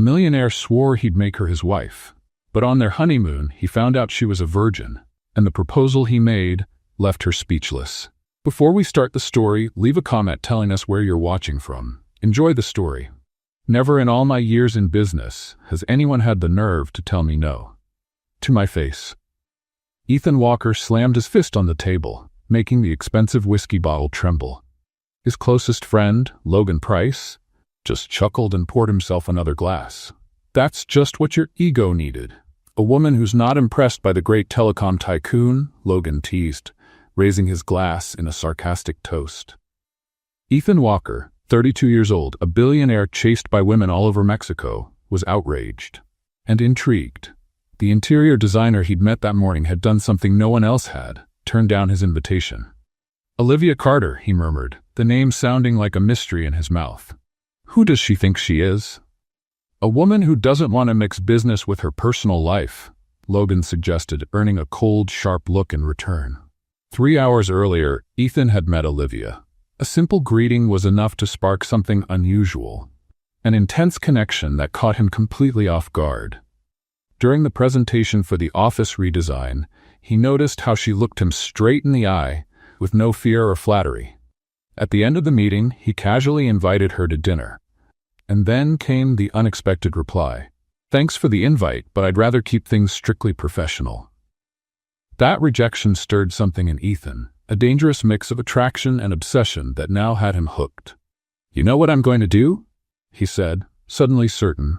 millionaire swore he'd make her his wife. But on their honeymoon, he found out she was a virgin, and the proposal he made left her speechless. Before we start the story, leave a comment telling us where you're watching from. Enjoy the story. Never in all my years in business has anyone had the nerve to tell me no. To my face. Ethan Walker slammed his fist on the table, making the expensive whiskey bottle tremble. His closest friend, Logan Price, just chuckled and poured himself another glass. That's just what your ego needed. A woman who's not impressed by the great telecom tycoon, Logan teased, raising his glass in a sarcastic toast. Ethan Walker, 32 years old, a billionaire chased by women all over Mexico, was outraged and intrigued. The interior designer he'd met that morning had done something no one else had, turned down his invitation. Olivia Carter, he murmured, the name sounding like a mystery in his mouth. Who does she think she is? A woman who doesn't want to mix business with her personal life, Logan suggested, earning a cold, sharp look in return. 3 hours earlier, Ethan had met Olivia. A simple greeting was enough to spark something unusual, an intense connection that caught him completely off guard. During the presentation for the office redesign, he noticed how she looked him straight in the eye, with no fear or flattery. At the end of the meeting, he casually invited her to dinner. And then came the unexpected reply. Thanks for the invite, but I'd rather keep things strictly professional. That rejection stirred something in Ethan, a dangerous mix of attraction and obsession that now had him hooked. You know what I'm going to do? He said, suddenly certain.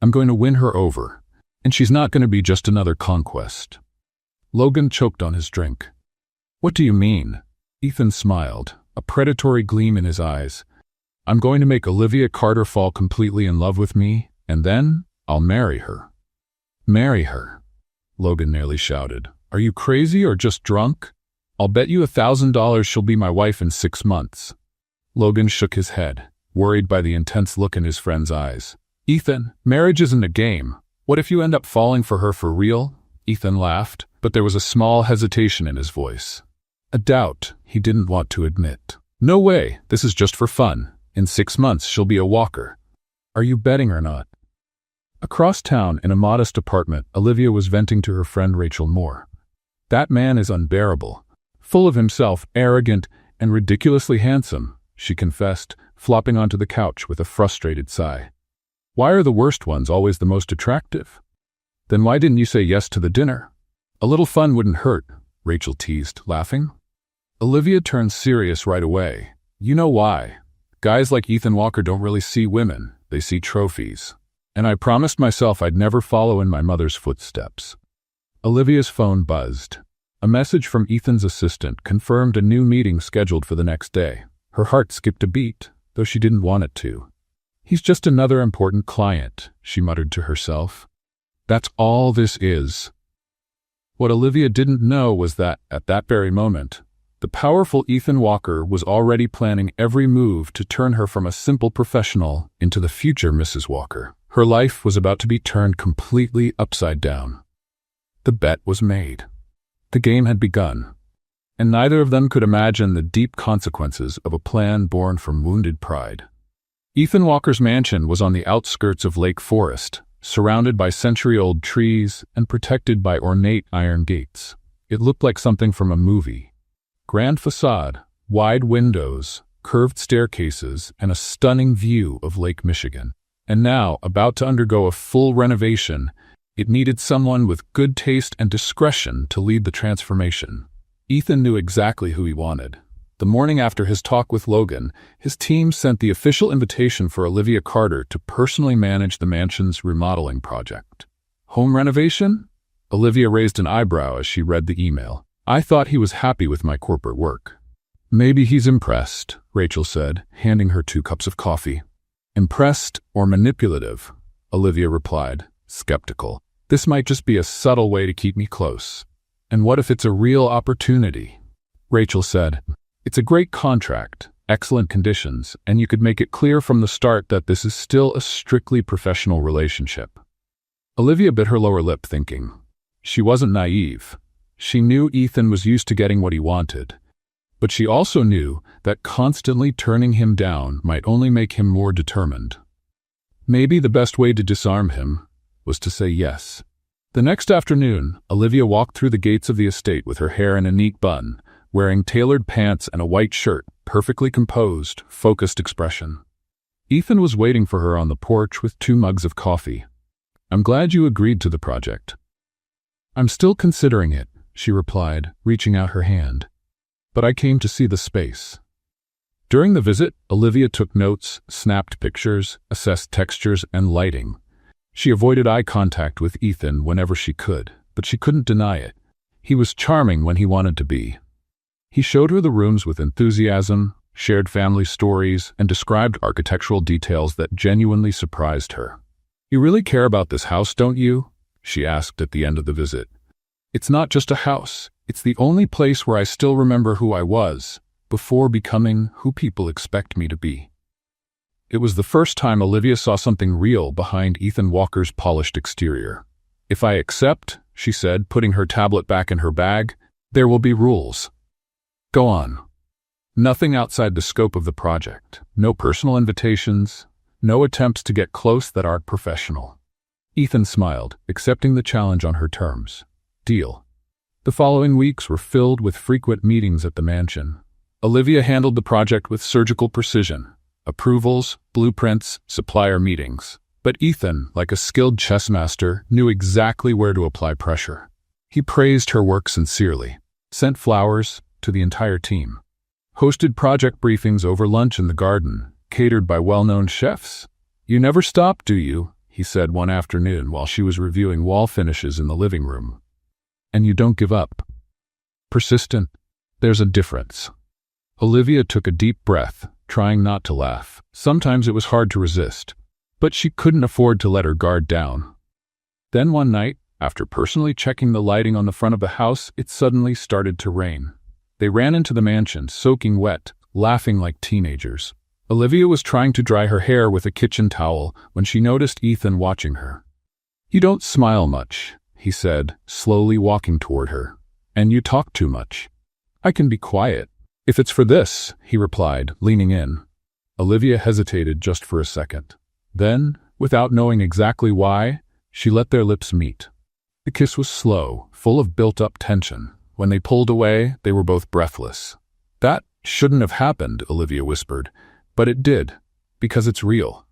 I'm going to win her over. And she's not going to be just another conquest. Logan choked on his drink. What do you mean? Ethan smiled, a predatory gleam in his eyes. I'm going to make Olivia Carter fall completely in love with me, and then I'll marry her. Marry her? Logan nearly shouted. Are you crazy or just drunk? I'll bet you $1,000 she'll be my wife in 6 months. Logan shook his head, worried by the intense look in his friend's eyes. Ethan, marriage isn't a game. What if you end up falling for her for real? Ethan laughed, but there was a small hesitation in his voice. A doubt he didn't want to admit. No way, this is just for fun. In 6 months she'll be a walker. Are you betting or not? Across town, in a modest apartment, Olivia was venting to her friend Rachel Moore. That man is unbearable. Full of himself, arrogant, and ridiculously handsome, she confessed, flopping onto the couch with a frustrated sigh. Why are the worst ones always the most attractive? Then why didn't you say yes to the dinner? A little fun wouldn't hurt, Rachel teased, laughing. Olivia turned serious right away. You know why? Guys like Ethan Walker don't really see women, they see trophies. And I promised myself I'd never follow in my mother's footsteps. Olivia's phone buzzed. A message from Ethan's assistant confirmed a new meeting scheduled for the next day. Her heart skipped a beat, though she didn't want it to. He's just another important client, she muttered to herself. That's all this is. What Olivia didn't know was that, at that very moment, the powerful Ethan Walker was already planning every move to turn her from a simple professional into the future Mrs. Walker. Her life was about to be turned completely upside down. The bet was made. The game had begun, and neither of them could imagine the deep consequences of a plan born from wounded pride. Ethan Walker's mansion was on the outskirts of Lake Forest, surrounded by century-old trees and protected by ornate iron gates. It looked like something from a movie. Grand facade, wide windows, curved staircases, and a stunning view of Lake Michigan. And now, about to undergo a full renovation, it needed someone with good taste and discretion to lead the transformation. Ethan knew exactly who he wanted. The morning after his talk with Logan, his team sent the official invitation for Olivia Carter to personally manage the mansion's remodeling project. Home renovation? Olivia raised an eyebrow as she read the email. I thought he was happy with my corporate work. Maybe he's impressed, Rachel said, handing her 2 cups of coffee. Impressed or manipulative? Olivia replied, skeptical. This might just be a subtle way to keep me close. And what if it's a real opportunity? Rachel said, it's a great contract, excellent conditions, and you could make it clear from the start that this is still a strictly professional relationship. Olivia bit her lower lip, thinking. She wasn't naive. She knew Ethan was used to getting what he wanted. But she also knew that constantly turning him down might only make him more determined. Maybe the best way to disarm him was to say yes. The next afternoon, Olivia walked through the gates of the estate with her hair in a neat bun, wearing tailored pants and a white shirt, perfectly composed, focused expression. Ethan was waiting for her on the porch with 2 mugs of coffee. "I'm glad you agreed to the project." "I'm still considering it," she replied, reaching out her hand. "But I came to see the space." During the visit, Olivia took notes, snapped pictures, assessed textures and lighting. She avoided eye contact with Ethan whenever she could, but she couldn't deny it. He was charming when he wanted to be. He showed her the rooms with enthusiasm, shared family stories, and described architectural details that genuinely surprised her. "You really care about this house, don't you?" she asked at the end of the visit. "It's not just a house. It's the only place where I still remember who I was, before becoming who people expect me to be." It was the first time Olivia saw something real behind Ethan Walker's polished exterior. "If I accept," she said, putting her tablet back in her bag, "there will be rules. Go on. Nothing outside the scope of the project. No personal invitations. No attempts to get close that aren't professional." Ethan smiled, accepting the challenge on her terms. Deal. The following weeks were filled with frequent meetings at the mansion. Olivia handled the project with surgical precision. Approvals, blueprints, supplier meetings. But Ethan, like a skilled chess master, knew exactly where to apply pressure. He praised her work sincerely, sent flowers to the entire team, hosted project briefings over lunch in the garden, catered by well-known chefs. "You never stop, do you?" he said one afternoon while she was reviewing wall finishes in the living room. "And you don't give up." Persistent. There's a difference. Olivia took a deep breath, trying not to laugh. Sometimes it was hard to resist, but she couldn't afford to let her guard down. Then one night, after personally checking the lighting on the front of the house, it suddenly started to rain. They ran into the mansion, soaking wet, laughing like teenagers. Olivia was trying to dry her hair with a kitchen towel when she noticed Ethan watching her. "You don't smile much," he said, slowly walking toward her. "And you talk too much." "I can be quiet." "If it's for this," he replied, leaning in. Olivia hesitated just for a second. Then, without knowing exactly why, she let their lips meet. The kiss was slow, full of built-up tension. When they pulled away, they were both breathless. "That shouldn't have happened," Olivia whispered. "But it did, because it's real."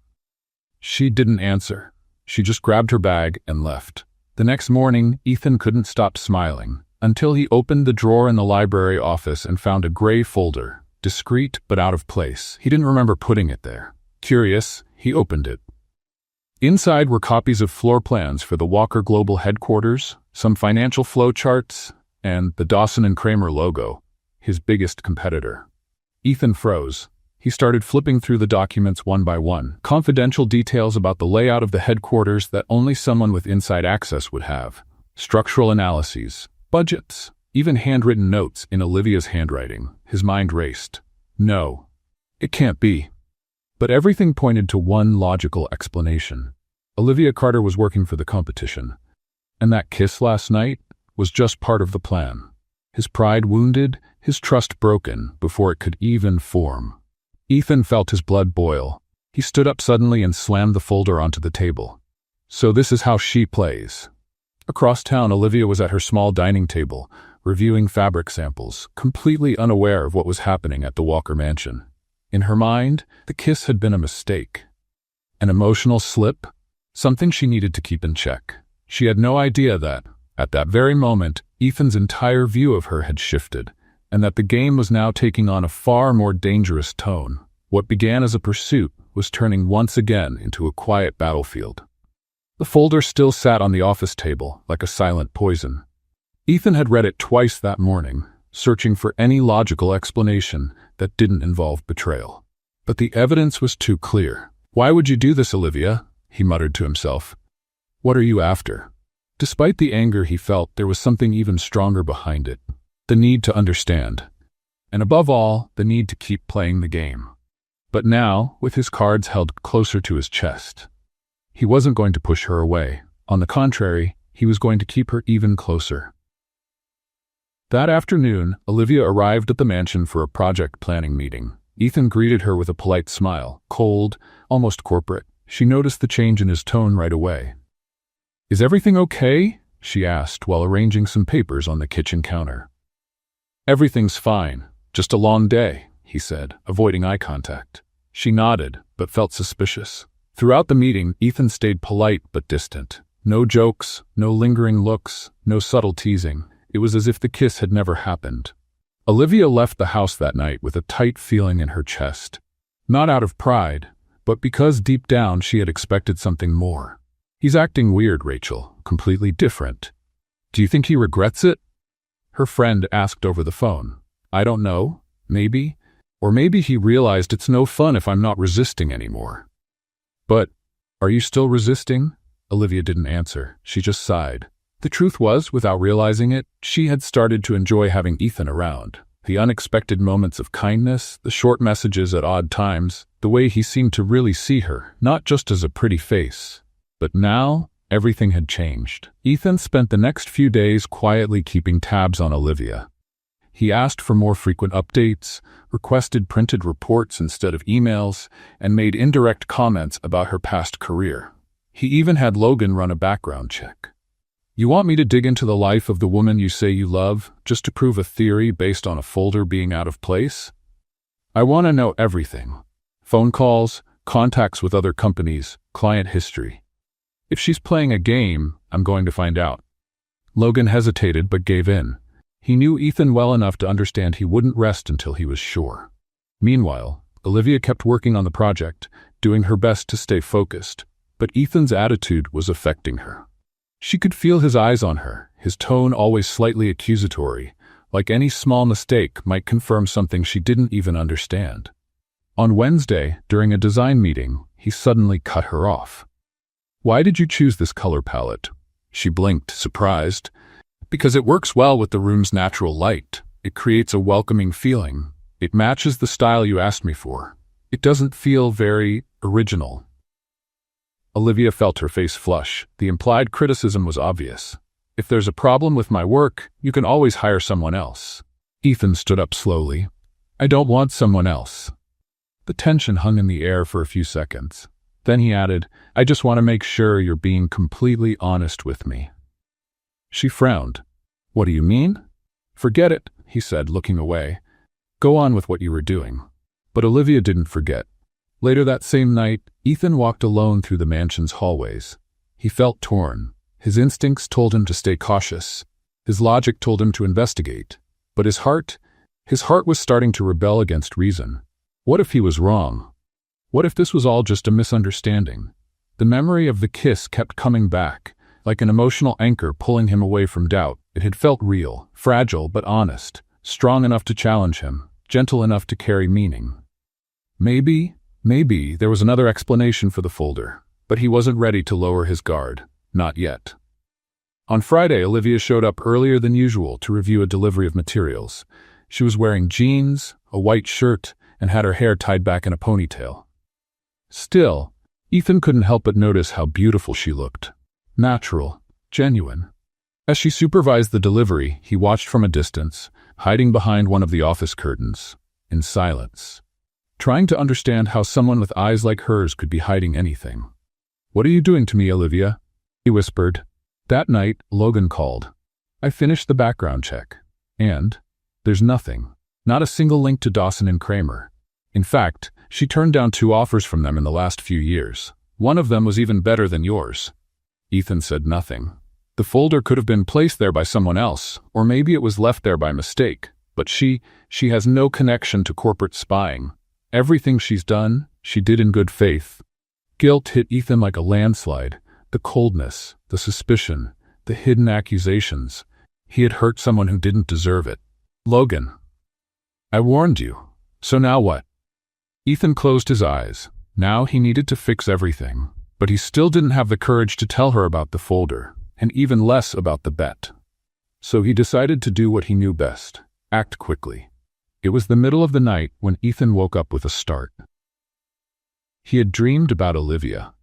She didn't answer. She just grabbed her bag and left. The next morning, Ethan couldn't stop smiling, until he opened the drawer in the library office and found a gray folder, discreet but out of place. He didn't remember putting it there. Curious, he opened it. Inside were copies of floor plans for the Walker Global headquarters, some financial flow charts, and the Dawson and Kramer logo, his biggest competitor. Ethan froze. He started flipping through the documents one by one, confidential details about the layout of the headquarters that only someone with inside access would have, structural analyses, budgets, even handwritten notes in Olivia's handwriting. His mind raced. No, it can't be. But everything pointed to one logical explanation. Olivia Carter was working for the competition, and that kiss last night was just part of the plan. His pride wounded, his trust broken before it could even form. Ethan felt his blood boil. He stood up suddenly and slammed the folder onto the table. "So this is how she plays." Across town, Olivia was at her small dining table, reviewing fabric samples, completely unaware of what was happening at the Walker mansion. In her mind, the kiss had been a mistake. An emotional slip, something she needed to keep in check. She had no idea that, at that very moment, Ethan's entire view of her had shifted, and that the game was now taking on a far more dangerous tone. What began as a pursuit was turning once again into a quiet battlefield. The folder still sat on the office table, like a silent poison. Ethan had read it twice that morning, searching for any logical explanation that didn't involve betrayal. But the evidence was too clear. "Why would you do this, Olivia?" he muttered to himself. "What are you after?" Despite the anger he felt, there was something even stronger behind it. The need to understand. And above all, the need to keep playing the game. But now, with his cards held closer to his chest, he wasn't going to push her away. On the contrary, he was going to keep her even closer. That afternoon, Olivia arrived at the mansion for a project planning meeting. Ethan greeted her with a polite smile, cold, almost corporate. She noticed the change in his tone right away. "Is everything okay?" she asked while arranging some papers on the kitchen counter. "Everything's fine. Just a long day," he said, avoiding eye contact. She nodded, but felt suspicious. Throughout the meeting, Ethan stayed polite but distant. No jokes, no lingering looks, no subtle teasing. It was as if the kiss had never happened. Olivia left the house that night with a tight feeling in her chest. Not out of pride, but because deep down she had expected something more. "He's acting weird, Rachel, completely different. Do you think he regrets it?" Her friend asked over the phone. "I don't know. Maybe. Or maybe he realized it's no fun if I'm not resisting anymore." "But, are you still resisting?" Olivia didn't answer. She just sighed. The truth was, without realizing it, she had started to enjoy having Ethan around. The unexpected moments of kindness, the short messages at odd times, the way he seemed to really see her, not just as a pretty face. But now, everything had changed. Ethan spent the next few days quietly keeping tabs on Olivia. He asked for more frequent updates, requested printed reports instead of emails, and made indirect comments about her past career. He even had Logan run a background check. "You want me to dig into the life of the woman you say you love, just to prove a theory based on a folder being out of place? I want to know everything. Phone calls, contacts with other companies, client history. If she's playing a game, I'm going to find out." Logan hesitated but gave in. He knew Ethan well enough to understand he wouldn't rest until he was sure. Meanwhile, Olivia kept working on the project, doing her best to stay focused, but Ethan's attitude was affecting her. She could feel his eyes on her, his tone always slightly accusatory, like any small mistake might confirm something she didn't even understand. On Wednesday, during a design meeting, he suddenly cut her off. "Why did you choose this color palette?" She blinked, surprised. "Because it works well with the room's natural light. It creates a welcoming feeling. It matches the style you asked me for. It doesn't feel very original." Olivia felt her face flush. The implied criticism was obvious. "If there's a problem with my work, you can always hire someone else." Ethan stood up slowly. "I don't want someone else." The tension hung in the air for a few seconds. Then he added, "I just want to make sure you're being completely honest with me." She frowned. "What do you mean?" "Forget it," he said, looking away. "Go on with what you were doing." But Olivia didn't forget. Later that same night, Ethan walked alone through the mansion's hallways. He felt torn. His instincts told him to stay cautious. His logic told him to investigate. But his heart was starting to rebel against reason. What if he was wrong? What if this was all just a misunderstanding? The memory of the kiss kept coming back, like an emotional anchor pulling him away from doubt. It had felt real, fragile but honest, strong enough to challenge him, gentle enough to carry meaning. Maybe there was another explanation for the folder, but he wasn't ready to lower his guard. Not yet. On Friday, Olivia showed up earlier than usual to review a delivery of materials. She was wearing jeans, a white shirt, and had her hair tied back in a ponytail. Still, Ethan couldn't help but notice how beautiful she looked. Natural, genuine. As she supervised the delivery, he watched from a distance, hiding behind one of the office curtains, in silence, trying to understand how someone with eyes like hers could be hiding anything. "What are you doing to me, Olivia?" he whispered. That night, Logan called. "I finished the background check. And there's nothing. Not a single link to Dawson and Kramer. In fact, she turned down 2 offers from them in the last few years. One of them was even better than yours." Ethan said nothing. The folder could have been placed there by someone else, or maybe it was left there by mistake. But she has no connection to corporate spying. Everything she's done, she did in good faith. Guilt hit Ethan like a landslide. The coldness, the suspicion, the hidden accusations. He had hurt someone who didn't deserve it. "Logan, I warned you. So now what?" Ethan closed his eyes. Now he needed to fix everything. But he still didn't have the courage to tell her about the folder, and even less about the bet. So he decided to do what he knew best. Act quickly. It was the middle of the night when Ethan woke up with a start. He had dreamed about Olivia.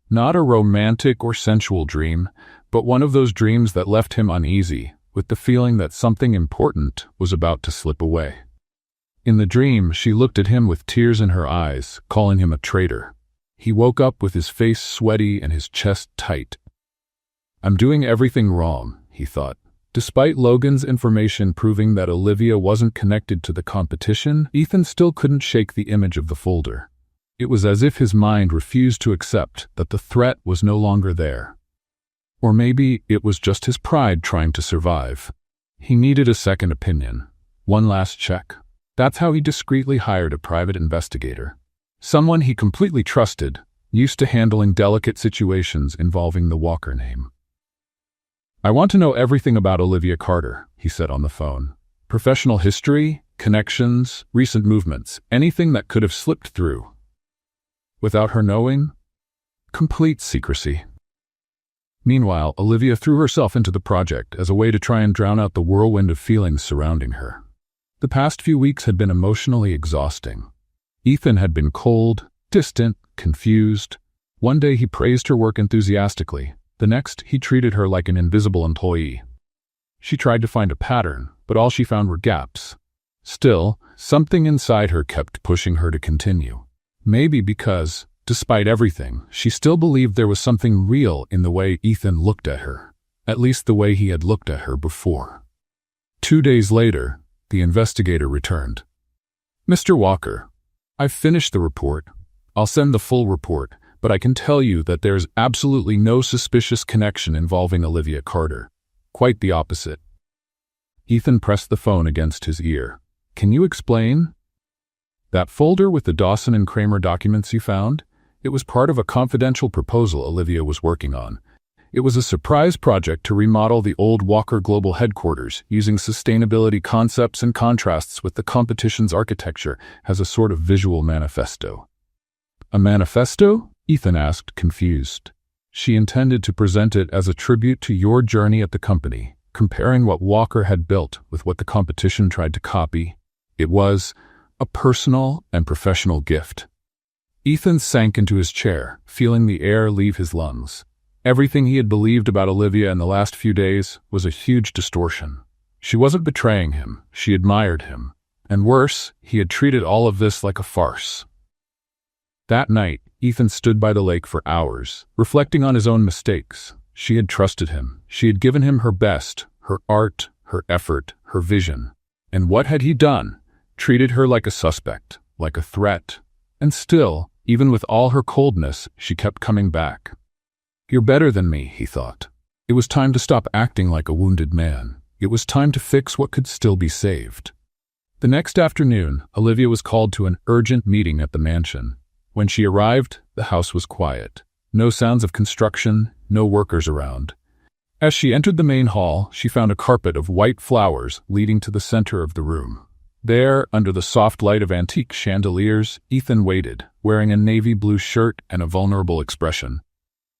Not a romantic or sensual dream, but one of those dreams that left him uneasy, with the feeling that something important was about to slip away. In the dream, she looked at him with tears in her eyes, calling him a traitor. He woke up with his face sweaty and his chest tight. I'm doing everything wrong, he thought. Despite Logan's information proving that Olivia wasn't connected to the competition, Ethan still couldn't shake the image of the folder. It was as if his mind refused to accept that the threat was no longer there. Or maybe it was just his pride trying to survive. He needed a second opinion. One last check. That's how he discreetly hired a private investigator. Someone he completely trusted, used to handling delicate situations involving the Walker name. I want to know everything about Olivia Carter, he said on the phone. Professional history, connections, recent movements, anything that could have slipped through. Without her knowing? Complete secrecy. Meanwhile, Olivia threw herself into the project as a way to try and drown out the whirlwind of feelings surrounding her. The past few weeks had been emotionally exhausting. Ethan had been cold, distant, confused. One day he praised her work enthusiastically. The next, he treated her like an invisible employee. She tried to find a pattern, but all she found were gaps. Still, something inside her kept pushing her to continue. Maybe because, despite everything, she still believed there was something real in the way Ethan looked at her, at least the way he had looked at her before. 2 days later, the investigator returned. Mr. Walker, I've finished the report. I'll send the full report, but I can tell you that there's absolutely no suspicious connection involving Olivia Carter. Quite the opposite. Ethan pressed the phone against his ear. Can you explain? That folder with the Dawson and Kramer documents you found? It was part of a confidential proposal Olivia was working on. It was a surprise project to remodel the old Walker Global headquarters, using sustainability concepts and contrasts with the competition's architecture as a sort of visual manifesto. A manifesto? Ethan asked, confused. She intended to present it as a tribute to your journey at the company, comparing what Walker had built with what the competition tried to copy. It was a personal and professional gift. Ethan sank into his chair, feeling the air leave his lungs. Everything he had believed about Olivia in the last few days was a huge distortion. She wasn't betraying him, she admired him. And worse, he had treated all of this like a farce. That night, Ethan stood by the lake for hours, reflecting on his own mistakes. She had trusted him. She had given him her best, her art, her effort, her vision. And what had he done? Treated her like a suspect, like a threat. And still, even with all her coldness, she kept coming back. You're better than me, he thought. It was time to stop acting like a wounded man. It was time to fix what could still be saved. The next afternoon, Olivia was called to an urgent meeting at the mansion. When she arrived, the house was quiet. No sounds of construction, no workers around. As she entered the main hall, she found a carpet of white flowers leading to the center of the room. There, under the soft light of antique chandeliers, Ethan waited, wearing a navy blue shirt and a vulnerable expression.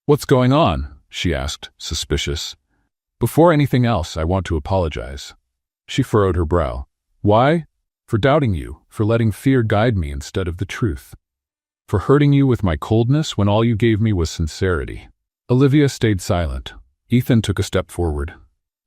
What's going on? She asked, suspicious. Before anything else, I want to apologize. She furrowed her brow. Why? For doubting you, for letting fear guide me instead of the truth. For hurting you with my coldness when all you gave me was sincerity. Olivia stayed silent. Ethan took a step forward.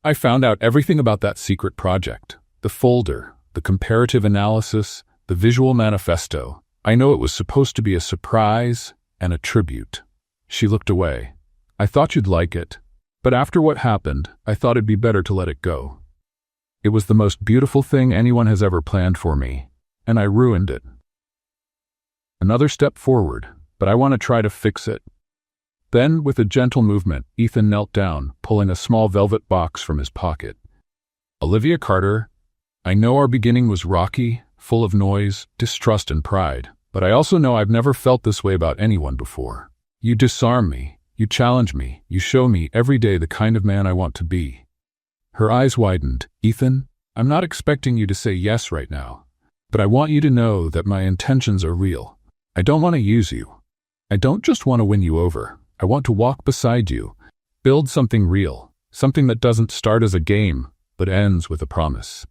I found out everything about that secret project. The folder, the comparative analysis, the visual manifesto. I know it was supposed to be a surprise and a tribute. She looked away. I thought you'd like it. But after what happened, I thought it'd be better to let it go. It was the most beautiful thing anyone has ever planned for me, and I ruined it. Another step forward, but I want to try to fix it. Then, with a gentle movement, Ethan knelt down, pulling a small velvet box from his pocket. Olivia Carter, I know our beginning was rocky, full of noise, distrust and pride, but I also know I've never felt this way about anyone before. You disarm me, you challenge me, you show me every day the kind of man I want to be. Her eyes widened. Ethan, I'm not expecting you to say yes right now, but I want you to know that my intentions are real. I don't want to use you. I don't just want to win you over. I want to walk beside you, build something real, something that doesn't start as a game, but ends with a promise.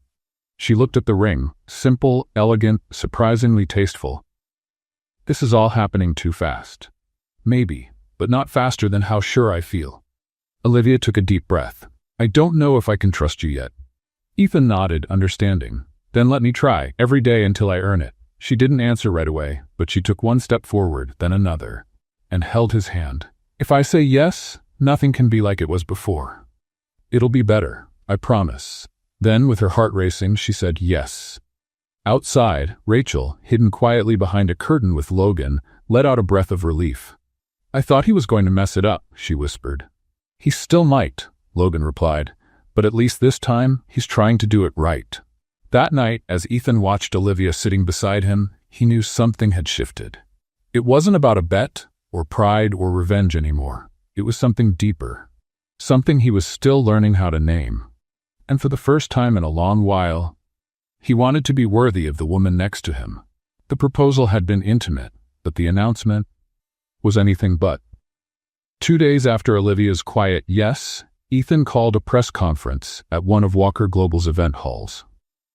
She looked at the ring, simple, elegant, surprisingly tasteful. This is all happening too fast. Maybe, but not faster than how sure I feel. Olivia took a deep breath. I don't know if I can trust you yet. Ethan nodded, understanding. Then let me try, every day until I earn it. She didn't answer right away, but she took one step forward, then another. and held his hand. "If I say yes, nothing can be like it was before. It'll be better, I promise." Then, with her heart racing, she said yes. Outside, Rachel, hidden quietly behind a curtain with Logan, let out a breath of relief. "I thought he was going to mess it up," she whispered. "He still might," Logan replied, "but at least this time, he's trying to do it right." That night, as Ethan watched Olivia sitting beside him, he knew something had shifted. It wasn't about a bet, or pride, or revenge anymore. It was something deeper. Something he was still learning how to name. And for the first time in a long while, he wanted to be worthy of the woman next to him. The proposal had been intimate, but the announcement was anything but. 2 days after Olivia's quiet yes, Ethan called a press conference at one of Walker Global's event halls.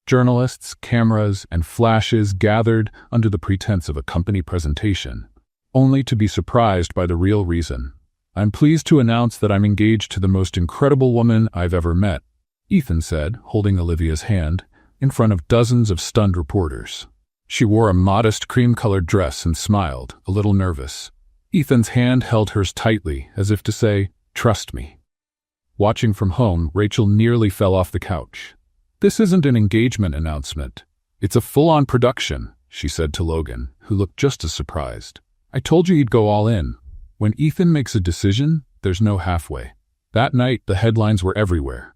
Journalists, cameras, and flashes gathered under the pretense of a company presentation, only to be surprised by the real reason. "I'm pleased to announce that I'm engaged to the most incredible woman I've ever met," Ethan said, holding Olivia's hand, in front of dozens of stunned reporters. She wore a modest cream-colored dress and smiled, a little nervous. Ethan's hand held hers tightly, as if to say, "Trust me." Watching from home, Rachel nearly fell off the couch. "This isn't an engagement announcement. It's a full-on production," she said to Logan, who looked just as surprised. "I told you he'd go all in. When Ethan makes a decision, there's no halfway." That night, the headlines were everywhere.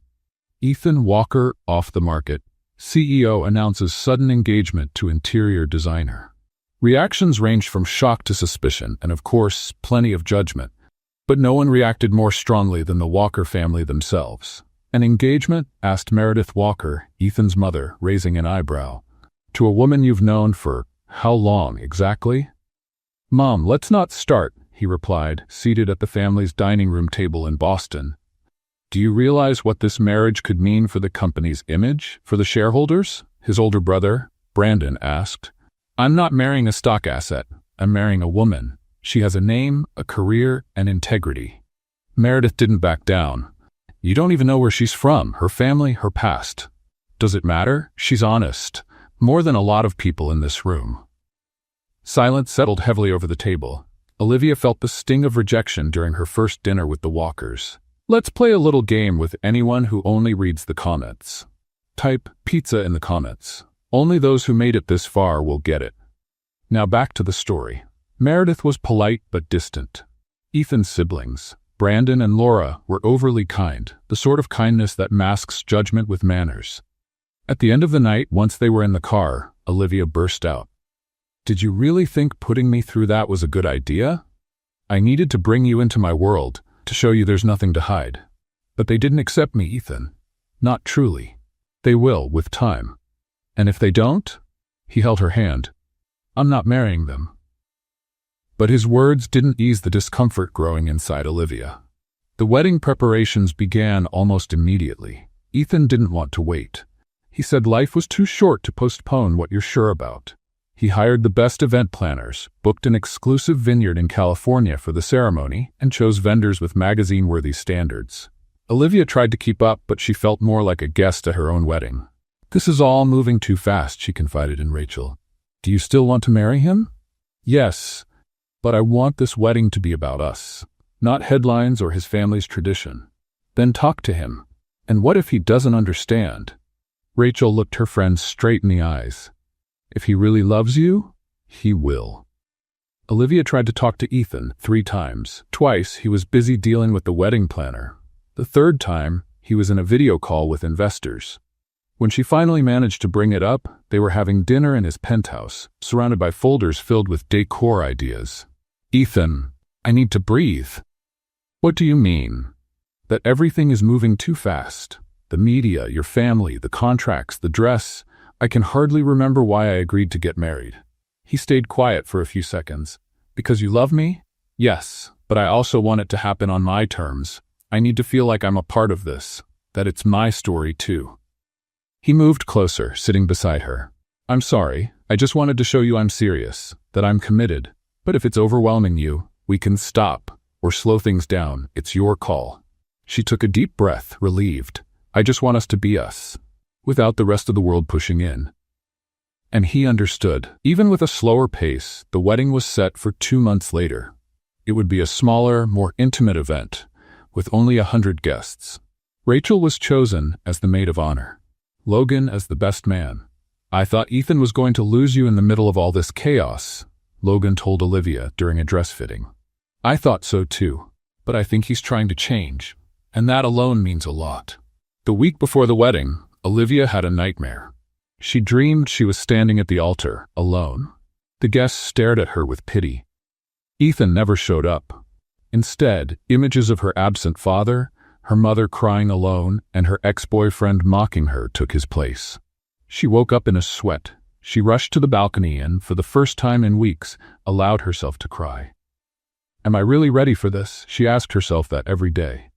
Ethan Walker off the market. CEO announces sudden engagement to interior designer. Reactions ranged from shock to suspicion, and of course, plenty of judgment. But no one reacted more strongly than the Walker family themselves. "An engagement?" asked Meredith Walker, Ethan's mother, raising an eyebrow. "To a woman you've known for how long exactly?" "Mom, let's not start," he replied, seated at the family's dining room table in Boston. "Do you realize what this marriage could mean for the company's image, for the shareholders?" his older brother, Brandon, asked. "I'm not marrying a stock asset. I'm marrying a woman. She has a name, a career, and integrity." Meredith didn't back down. "You don't even know where she's from, her family, her past. Does it matter? She's honest. More than a lot of people in this room." Silence settled heavily over the table. Olivia felt the sting of rejection during her first dinner with the Walkers. Let's play a little game with anyone who only reads the comments. Type pizza in the comments. Only those who made it this far will get it. Now back to the story. Meredith was polite but distant. Ethan's siblings, Brandon and Laura, were overly kind, the sort of kindness that masks judgment with manners. At the end of the night, once they were in the car, Olivia burst out. "Did you really think putting me through that was a good idea? I needed to bring you into my world, to show you there's nothing to hide. But they didn't accept me, Ethan. Not truly. They will, with time. And if they don't," he held her hand, "I'm not marrying them." But his words didn't ease the discomfort growing inside Olivia. The wedding preparations began almost immediately. Ethan didn't want to wait. He said life was too short to postpone what you're sure about. He hired the best event planners, booked an exclusive vineyard in California for the ceremony, and chose vendors with magazine-worthy standards. Olivia tried to keep up, but she felt more like a guest at her own wedding. "This is all moving too fast," she confided in Rachel. "Do you still want to marry him?" "Yes, but I want this wedding to be about us, not headlines or his family's tradition." "Then talk to him. And what if he doesn't understand?" Rachel looked her friend straight in the eyes. "If he really loves you, he will." Olivia tried to talk to Ethan 3 times. Twice, he was busy dealing with the wedding planner. The 3rd time, he was in a video call with investors. When she finally managed to bring it up, they were having dinner in his penthouse, surrounded by folders filled with decor ideas. "Ethan, I need to breathe." "What do you mean?" "That everything is moving too fast. The media, your family, the contracts, the dress. I can hardly remember why I agreed to get married." He stayed quiet for a few seconds. "Because you love me?" "Yes, but I also want it to happen on my terms. I need to feel like I'm a part of this, that it's my story too." He moved closer, sitting beside her. "I'm sorry, I just wanted to show you I'm serious, that I'm committed. But if it's overwhelming you, we can stop, or slow things down. It's your call." She took a deep breath, relieved. "I just want us to be us, without the rest of the world pushing in." And he understood. Even with a slower pace, the wedding was set for 2 months later. It would be a smaller, more intimate event, with only 100 guests. Rachel was chosen as the maid of honor, Logan as the best man. "I thought Ethan was going to lose you in the middle of all this chaos," Logan told Olivia during a dress fitting. "I thought so too, but I think he's trying to change, and that alone means a lot." The week before the wedding, Olivia had a nightmare. She dreamed she was standing at the altar, alone. The guests stared at her with pity. Ethan never showed up. Instead, images of her absent father, her mother crying alone, and her ex-boyfriend mocking her took his place. She woke up in a sweat. She rushed to the balcony and, for the first time in weeks, allowed herself to cry. "Am I really ready for this?" She asked herself that every day.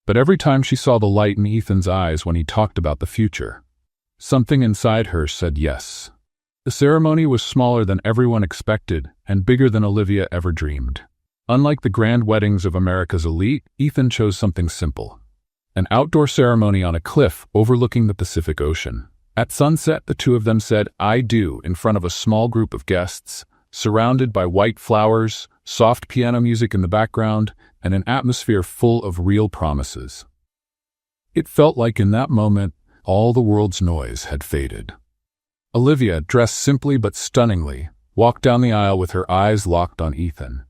But every time she saw the light in Ethan's eyes when he talked about the future, something inside her said yes. The ceremony was smaller than everyone expected and bigger than Olivia ever dreamed. Unlike the grand weddings of America's elite, Ethan chose something simple. An outdoor ceremony on a cliff overlooking the Pacific Ocean. At sunset, the two of them said, "I do," in front of a small group of guests, surrounded by white flowers, soft piano music in the background, and an atmosphere full of real promises. It felt like in that moment, all the world's noise had faded. Olivia, dressed simply but stunningly, walked down the aisle with her eyes locked on Ethan.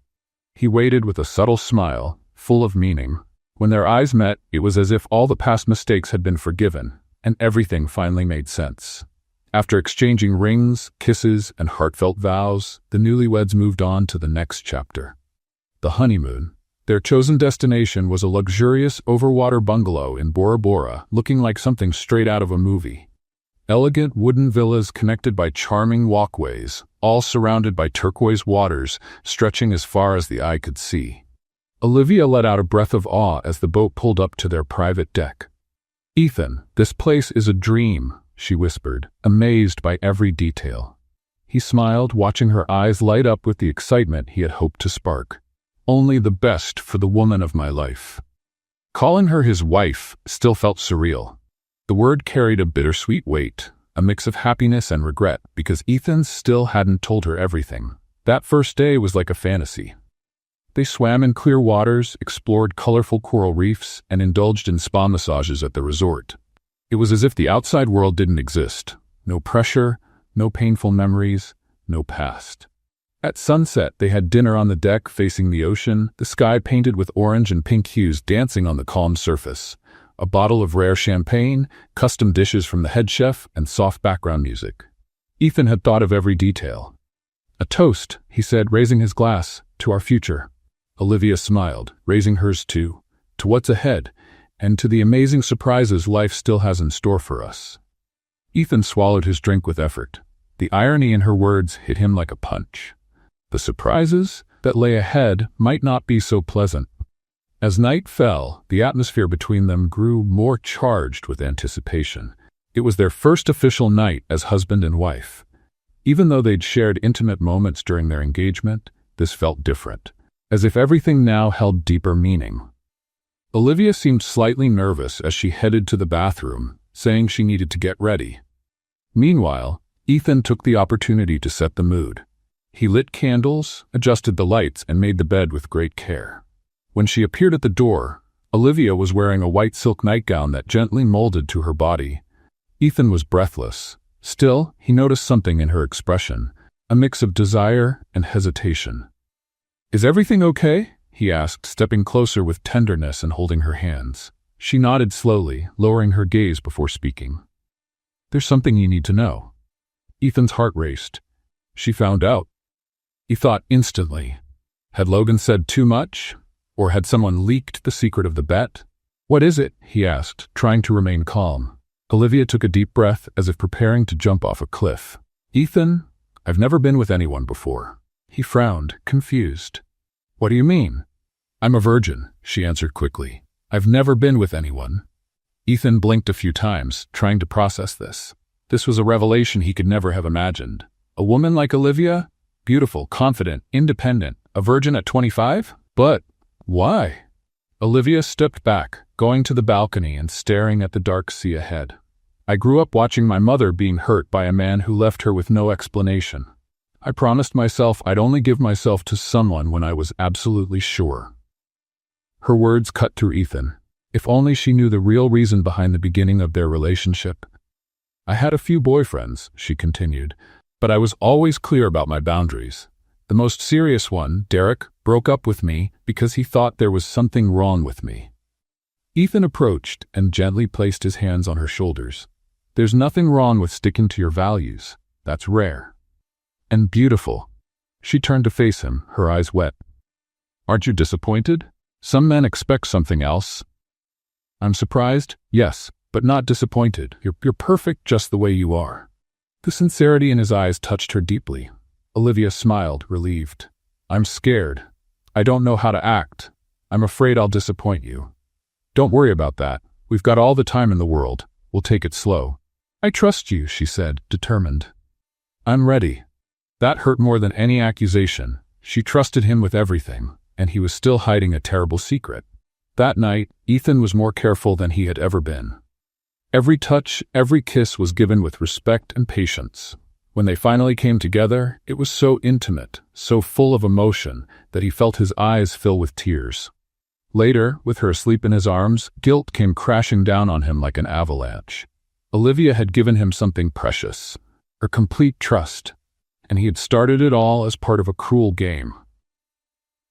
He waited with a subtle smile, full of meaning. When their eyes met, it was as if all the past mistakes had been forgiven, and everything finally made sense. After exchanging rings, kisses, and heartfelt vows, the newlyweds moved on to the next chapter. The honeymoon. Their chosen destination was a luxurious overwater bungalow in Bora Bora, looking like something straight out of a movie. Elegant wooden villas connected by charming walkways, all surrounded by turquoise waters stretching as far as the eye could see. Olivia let out a breath of awe as the boat pulled up to their private deck. "Ethan, this place is a dream," she whispered, amazed by every detail. He smiled, watching her eyes light up with the excitement he had hoped to spark. "Only the best for the woman of my life." Calling her his wife still felt surreal. The word carried a bittersweet weight, a mix of happiness and regret, because Ethan still hadn't told her everything. That first day was like a fantasy. They swam in clear waters, explored colorful coral reefs, and indulged in spa massages at the resort. It was as if the outside world didn't exist. No pressure, no painful memories, no past. At sunset, they had dinner on the deck facing the ocean, the sky painted with orange and pink hues dancing on the calm surface. A bottle of rare champagne, custom dishes from the head chef, and soft background music. Ethan had thought of every detail. "A toast," he said, raising his glass, "to our future." Olivia smiled, raising hers too, "To what's ahead, and to the amazing surprises life still has in store for us." Ethan swallowed his drink with effort. The irony in her words hit him like a punch. The surprises that lay ahead might not be so pleasant. As night fell, the atmosphere between them grew more charged with anticipation. It was their first official night as husband and wife. Even though they'd shared intimate moments during their engagement, this felt different, as if everything now held deeper meaning. Olivia seemed slightly nervous as she headed to the bathroom, saying she needed to get ready. Meanwhile, Ethan took the opportunity to set the mood. He lit candles, adjusted the lights, and made the bed with great care. When she appeared at the door, Olivia was wearing a white silk nightgown that gently molded to her body. Ethan was breathless. Still, he noticed something in her expression, a mix of desire and hesitation. "Is everything okay?" he asked, stepping closer with tenderness and holding her hands. She nodded slowly, lowering her gaze before speaking. "There's something you need to know." Ethan's heart raced. She found out. He thought instantly. Had Logan said too much? Or had someone leaked the secret of the bet? "What is it?" he asked, trying to remain calm. Olivia took a deep breath as if preparing to jump off a cliff. "Ethan, I've never been with anyone before." He frowned, confused. "What do you mean?" "I'm a virgin," she answered quickly. "I've never been with anyone." Ethan blinked a few times, trying to process this. This was a revelation he could never have imagined. A woman like Olivia? Beautiful, confident, independent, a virgin at 25? But why? Olivia stepped back, going to the balcony and staring at the dark sea ahead. "I grew up watching my mother being hurt by a man who left her with no explanation. I promised myself I'd only give myself to someone when I was absolutely sure. Her words cut through Ethan. If only she knew the real reason behind the beginning of their relationship. I had a few boyfriends, she continued, but I was always clear about my boundaries. The most serious one, Derek, broke up with me because he thought there was something wrong with me. Ethan approached and gently placed his hands on her shoulders. There's nothing wrong with sticking to your values. That's rare. And beautiful. She turned to face him, her eyes wet. Aren't you disappointed? Some men expect something else. I'm surprised, yes, but not disappointed. You're perfect just the way you are. The sincerity in his eyes touched her deeply. Olivia smiled, relieved. I'm scared. I don't know how to act. I'm afraid I'll disappoint you. Don't worry about that. We've got all the time in the world. We'll take it slow. I trust you, she said, determined. I'm ready. That hurt more than any accusation. She trusted him with everything, and he was still hiding a terrible secret. That night, Ethan was more careful than he had ever been. Every touch, every kiss was given with respect and patience. When they finally came together, it was so intimate, so full of emotion, that he felt his eyes fill with tears. Later, with her asleep in his arms, guilt came crashing down on him like an avalanche. Olivia had given him something precious, her complete trust, and he had started it all as part of a cruel game.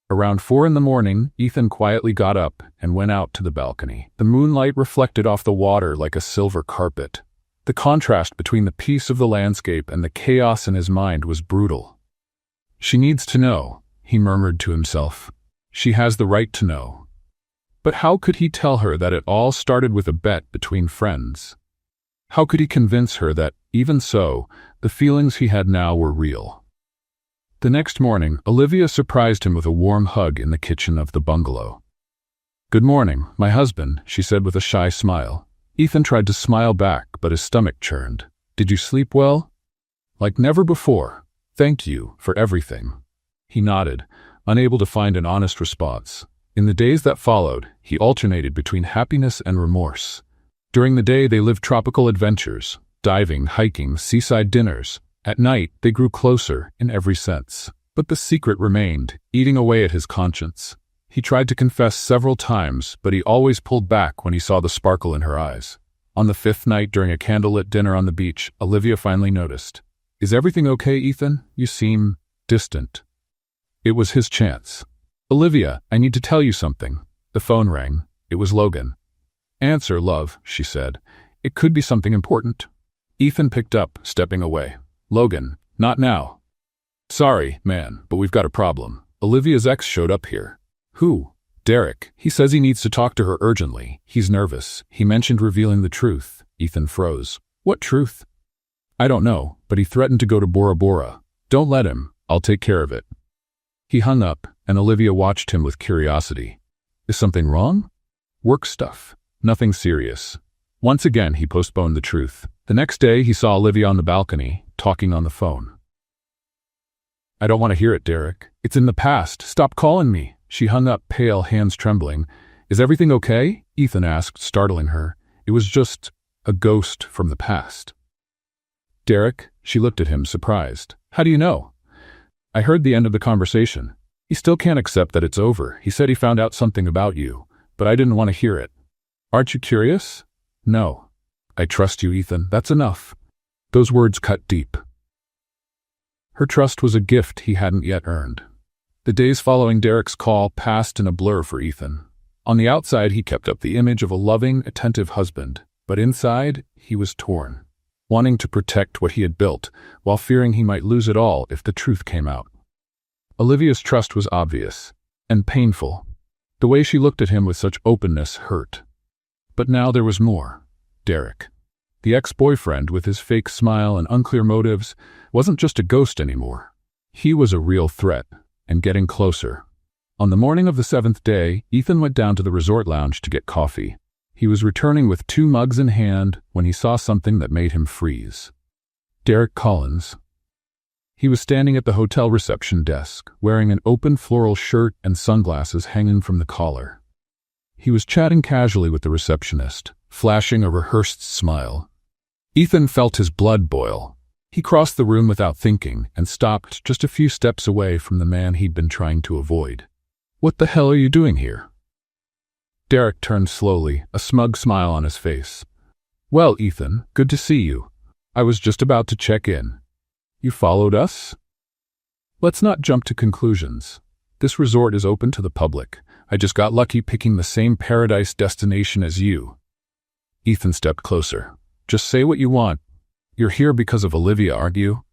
Around 4 a.m, Ethan quietly got up and went out to the balcony. The moonlight reflected off the water like a silver carpet. The contrast between the peace of the landscape and the chaos in his mind was brutal. She needs to know, he murmured to himself. She has the right to know. But how could he tell her that it all started with a bet between friends? How could he convince her that, even so, the feelings he had now were real? The next morning, Olivia surprised him with a warm hug in the kitchen of the bungalow. Good morning, my husband, she said with a shy smile. Ethan tried to smile back, but his stomach churned. Did you sleep well? Like never before. Thank you for everything. He nodded, unable to find an honest response. In the days that followed, he alternated between happiness and remorse. During the day, they lived tropical adventures, diving, hiking, seaside dinners. At night, they grew closer in every sense. But the secret remained, eating away at his conscience. He tried to confess several times, but he always pulled back when he saw the sparkle in her eyes. On the 5th night, during a candlelit dinner on the beach, Olivia finally noticed. Is everything okay, Ethan? You seem distant. It was his chance. Olivia, I need to tell you something. The phone rang. It was Logan. Answer, love, she said. It could be something important. Ethan picked up, stepping away. Logan, not now. Sorry, man, but we've got a problem. Olivia's ex showed up here. Who? Derek. He says he needs to talk to her urgently. He's nervous. He mentioned revealing the truth. Ethan froze. What truth? I don't know, but he threatened to go to Bora Bora. Don't let him. I'll take care of it. He hung up, and Olivia watched him with curiosity. Is something wrong? Work stuff. Nothing serious. Once again, he postponed the truth. The next day, he saw Olivia on the balcony, talking on the phone. I don't want to hear it, Derek. It's in the past. Stop calling me. She hung up, pale, hands trembling. Is everything okay? Ethan asked, startling her. It was just a ghost from the past. Derek, she looked at him, surprised. How do you know? I heard the end of the conversation. He still can't accept that it's over. He said he found out something about you, but I didn't want to hear it. Aren't you curious? No. I trust you, Ethan. That's enough. Those words cut deep. Her trust was a gift he hadn't yet earned. The days following Derek's call passed in a blur for Ethan. On the outside, he kept up the image of a loving, attentive husband, but inside, he was torn, wanting to protect what he had built, while fearing he might lose it all if the truth came out. Olivia's trust was obvious and painful. The way she looked at him with such openness hurt. But now there was more. Derek. The ex-boyfriend, with his fake smile and unclear motives, wasn't just a ghost anymore. He was a real threat, and getting closer. On the morning of the 7th day, Ethan went down to the resort lounge to get coffee. He was returning with 2 mugs in hand when he saw something that made him freeze. Derek Collins. He was standing at the hotel reception desk, wearing an open floral shirt and sunglasses hanging from the collar. He was chatting casually with the receptionist, flashing a rehearsed smile. Ethan felt his blood boil. He crossed the room without thinking and stopped just a few steps away from the man he'd been trying to avoid. "What the hell are you doing here?" Derek turned slowly, a smug smile on his face. "Well, Ethan, good to see you. I was just about to check in. You followed us?" "Let's not jump to conclusions. This resort is open to the public. I just got lucky picking the same paradise destination as you." Ethan stepped closer. "Just say what you want. You're here because of Olivia, aren't you?"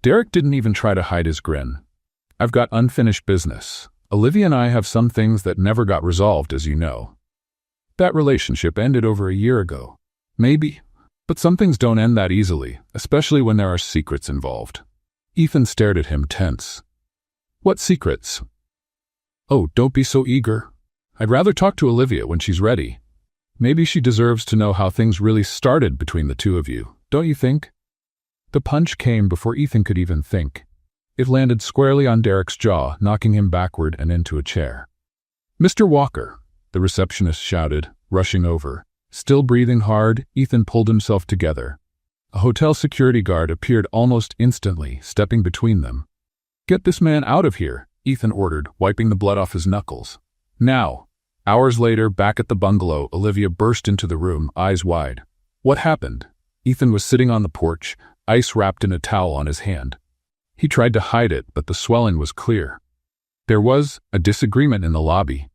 Derek didn't even try to hide his grin. "I've got unfinished business. Olivia and I have some things that never got resolved, as you know. That relationship ended over a year ago. Maybe. But some things don't end that easily, especially when there are secrets involved." Ethan stared at him, tense. "What secrets?" "Oh, don't be so eager. I'd rather talk to Olivia when she's ready. Maybe she deserves to know how things really started between the two of you, don't you think?" The punch came before Ethan could even think. It landed squarely on Derek's jaw, knocking him backward and into a chair. "Mr. Walker," the receptionist shouted, rushing over. Still breathing hard, Ethan pulled himself together. A hotel security guard appeared almost instantly, stepping between them. "Get this man out of here," Ethan ordered, wiping the blood off his knuckles. "Now." Hours later, back at the bungalow, Olivia burst into the room, eyes wide. "What happened?" Ethan was sitting on the porch, ice wrapped in a towel on his hand. He tried to hide it, but the swelling was clear. There was a disagreement in the lobby.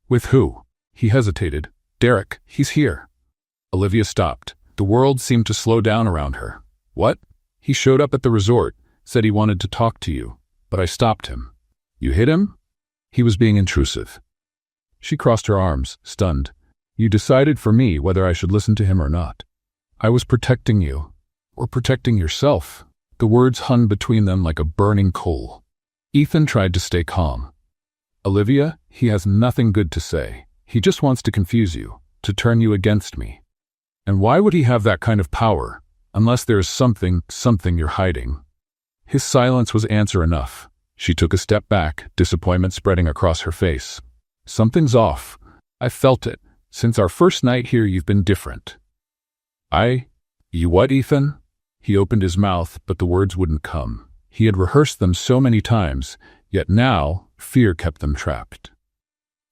"With who?" He hesitated. "Derek, he's here." Olivia stopped. The world seemed to slow down around her. "What?" "He showed up at the resort, said he wanted to talk to you, but I stopped him." "You hit him?" "He was being intrusive." She crossed her arms, stunned. "You decided for me whether I should listen to him or not." "I was protecting you. Or protecting yourself." The words hung between them like a burning coal. Ethan tried to stay calm. "Olivia, he has nothing good to say. He just wants to confuse you, to turn you against me. And why would he have that kind of power, unless there is something you're hiding?" His silence was answer enough. She took a step back, disappointment spreading across her face. "Something's off. I felt it. Since our first night here, you've been different." You what, Ethan?" He opened his mouth, but the words wouldn't come. He had rehearsed them so many times, yet now fear kept them trapped.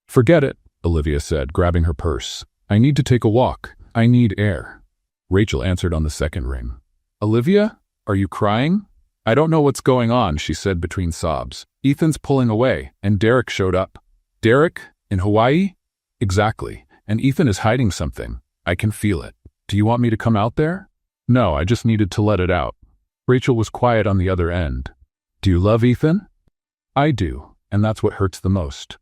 "Forget it," Olivia said, grabbing her purse. "I need to take a walk. I need air." Rachel answered on the second ring. "Olivia, are you crying?" "I don't know what's going on," she said between sobs. "Ethan's pulling away, and Derek showed up." "Derek? In Hawaii?" "Exactly. And Ethan is hiding something. I can feel it. Do you want me to come out there?" "No, I just needed to let it out." Rachel was quiet on the other end. "Do you love Ethan?" "I do, and that's what hurts the most."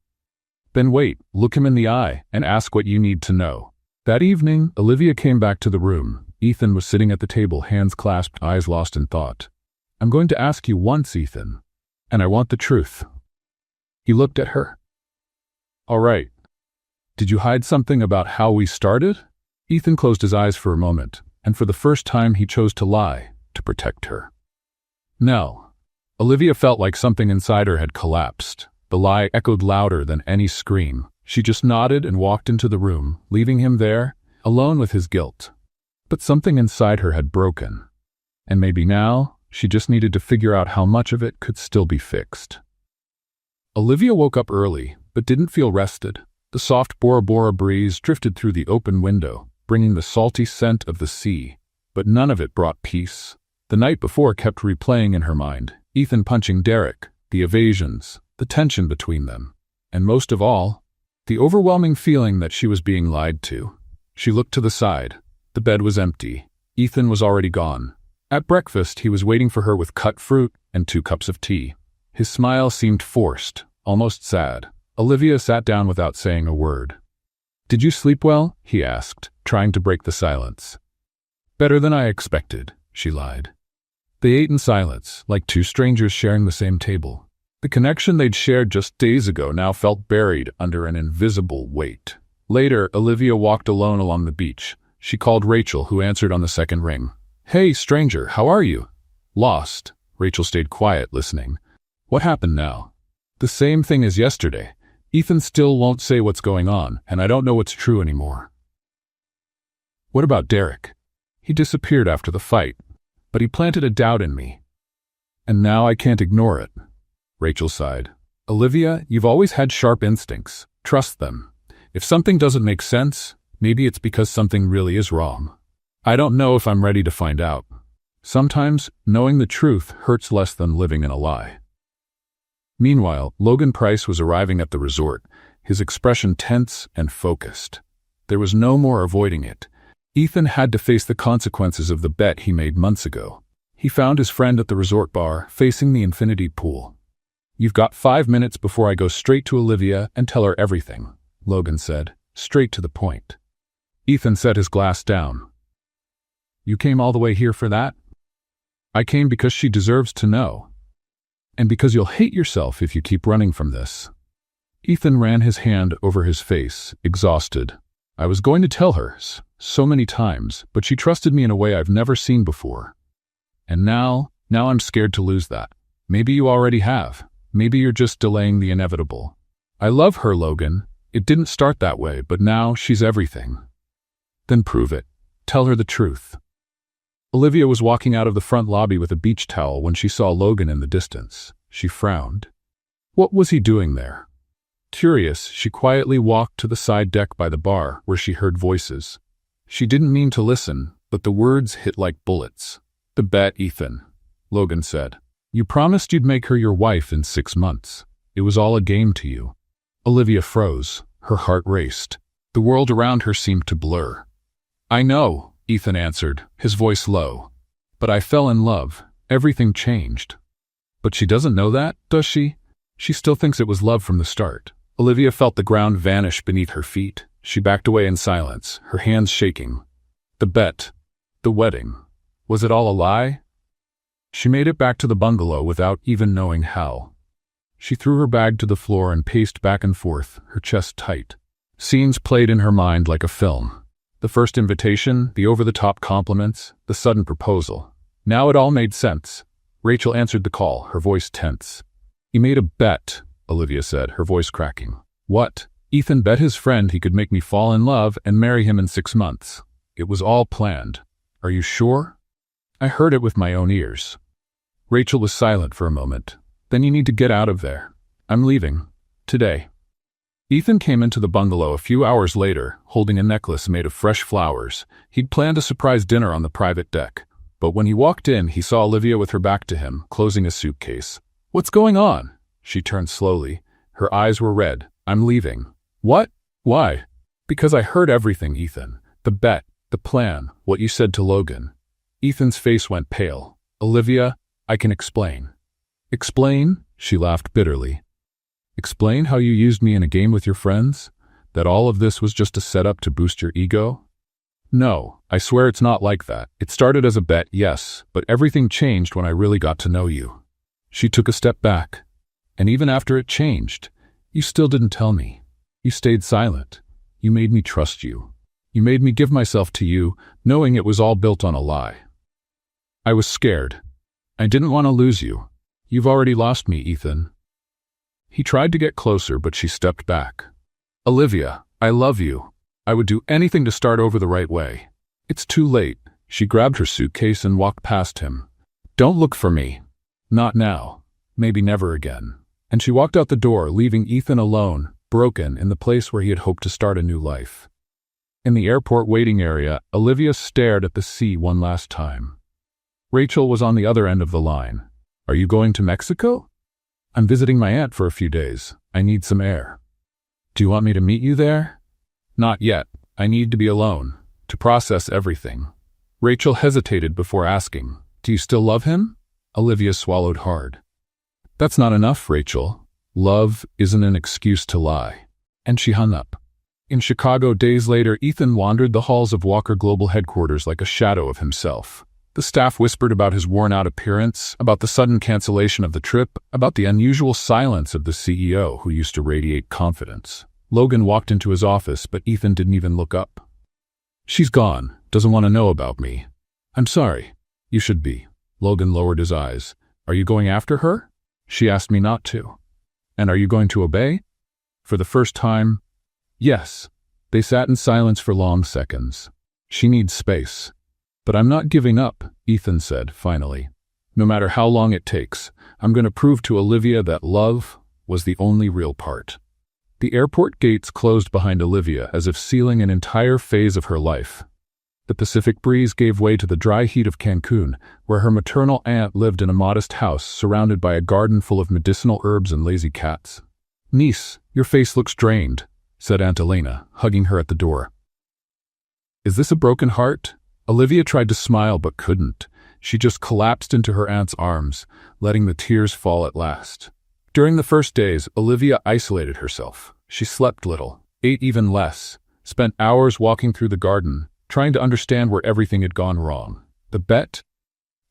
"Then wait, look him in the eye, and ask what you need to know." That evening, Olivia came back to the room. Ethan was sitting at the table, hands clasped, eyes lost in thought. "I'm going to ask you once, Ethan, and I want the truth." He looked at her. "All right. Did you hide something about how we started?" Ethan closed his eyes for a moment, and for the first time he chose to lie, to protect her. "No." Olivia felt like something inside her had collapsed. The lie echoed louder than any scream. She just nodded and walked into the room, leaving him there, alone with his guilt. But something inside her had broken. And maybe now, she just needed to figure out how much of it could still be fixed. Olivia woke up early, but didn't feel rested. The soft Bora Bora breeze drifted through the open window, bringing the salty scent of the sea, but none of it brought peace. The night before kept replaying in her mind, Ethan punching Derek, the evasions, the tension between them, and most of all, the overwhelming feeling that she was being lied to. She looked to the side. The bed was empty. Ethan was already gone. At breakfast, he was waiting for her with cut fruit and 2 cups of tea. His smile seemed forced, almost sad. Olivia sat down without saying a word. "Did you sleep well?" he asked, trying to break the silence. "Better than I expected," she lied. They ate in silence, like 2 strangers sharing the same table. The connection they'd shared just days ago now felt buried under an invisible weight. Later, Olivia walked alone along the beach. She called Rachel, who answered on the second ring. "Hey, stranger, how are you?" "Lost." Rachel stayed quiet, listening. "What happened now?" "The same thing as yesterday. Ethan still won't say what's going on, and I don't know what's true anymore." "What about Derek?" "He disappeared after the fight. but he planted a doubt in me. And now I can't ignore it. Rachel sighed. Olivia, you've always had sharp instincts. Trust them. If something doesn't make sense, maybe it's because something really is wrong. I don't know if I'm ready to find out. Sometimes, knowing the truth hurts less than living in a lie. Meanwhile, Logan Price was arriving at the resort, his expression tense and focused. There was no more avoiding it. Ethan had to face the consequences of the bet he made months ago. He found his friend at the resort bar, facing the infinity pool. You've got 5 minutes before I go straight to Olivia and tell her everything, Logan said, straight to the point. Ethan set his glass down. You came all the way here for that? I came because she deserves to know. And because you'll hate yourself if you keep running from this. Ethan ran his hand over his face, exhausted. I was going to tell her so many times, but she trusted me in a way I've never seen before. And now I'm scared to lose that. Maybe you already have. Maybe you're just delaying the inevitable. I love her, Logan. It didn't start that way, but now she's everything. Then prove it. Tell her the truth. Olivia was walking out of the front lobby with a beach towel when she saw Logan in the distance. She frowned. What was he doing there? Curious, she quietly walked to the side deck by the bar, where she heard voices. She didn't mean to listen, but the words hit like bullets. The bet, Ethan, Logan said. You promised you'd make her your wife in 6 months. It was all a game to you. Olivia froze. Her heart raced. The world around her seemed to blur. I know, Ethan answered, his voice low. But I fell in love. Everything changed. But she doesn't know that, does she? She still thinks it was love from the start. Olivia felt the ground vanish beneath her feet. She backed away in silence, her hands shaking. The bet. The wedding. Was it all a lie? She made it back to the bungalow without even knowing how. She threw her bag to the floor and paced back and forth, her chest tight. Scenes played in her mind like a film. The first invitation, the over-the-top compliments, the sudden proposal. Now it all made sense. Rachel answered the call, her voice tense. You made a bet, Olivia said, her voice cracking. What? Ethan bet his friend he could make me fall in love and marry him in 6 months. It was all planned. Are you sure? I heard it with my own ears. Rachel was silent for a moment. Then you need to get out of there. I'm leaving. Today. Ethan came into the bungalow a few hours later, holding a necklace made of fresh flowers. He'd planned a surprise dinner on the private deck. But when he walked in, he saw Olivia with her back to him, closing a suitcase. What's going on? She turned slowly. Her eyes were red. I'm leaving. What? Why? Because I heard everything, Ethan. The bet, the plan, what you said to Logan. Ethan's face went pale. Olivia, I can explain. Explain? She laughed bitterly. Explain how you used me in a game with your friends? That all of this was just a setup to boost your ego? No, I swear it's not like that. It started as a bet, yes, but everything changed when I really got to know you. She took a step back. And even after it changed, you still didn't tell me. You stayed silent. You made me trust you. You made me give myself to you, knowing it was all built on a lie. I was scared. I didn't want to lose you. You've already lost me, Ethan. He tried to get closer, but she stepped back. Olivia, I love you. I would do anything to start over the right way. It's too late. She grabbed her suitcase and walked past him. Don't look for me. Not now. Maybe never again. And she walked out the door, leaving Ethan alone, broken, in the place where he had hoped to start a new life. In the airport waiting area, Olivia stared at the sea one last time. Rachel was on the other end of the line. Are you going to Mexico? I'm visiting my aunt for a few days. I need some air. Do you want me to meet you there? Not yet. I need to be alone, to process everything. Rachel hesitated before asking, do you still love him? Olivia swallowed hard. That's not enough, Rachel. Love isn't an excuse to lie. And she hung up. In Chicago, days later, Ethan wandered the halls of Walker Global headquarters like a shadow of himself. The staff whispered about his worn-out appearance, about the sudden cancellation of the trip, about the unusual silence of the CEO who used to radiate confidence. Logan walked into his office, but Ethan didn't even look up. She's gone. Doesn't want to know about me. I'm sorry. You should be. Logan lowered his eyes. Are you going after her? She asked me not to. And are you going to obey? For the first time, yes. They sat in silence for long seconds. She needs space. But I'm not giving up, Ethan said, finally. No matter how long it takes, I'm going to prove to Olivia that love was the only real part. The airport gates closed behind Olivia as if sealing an entire phase of her life. The Pacific breeze gave way to the dry heat of Cancun, where her maternal aunt lived in a modest house surrounded by a garden full of medicinal herbs and lazy cats. "Niece, your face looks drained," said Aunt Elena, hugging her at the door. "Is this a broken heart?" Olivia tried to smile but couldn't. She just collapsed into her aunt's arms, letting the tears fall at last. During the first days, Olivia isolated herself. She slept little, ate even less, spent hours walking through the garden, trying to understand where everything had gone wrong. The bet?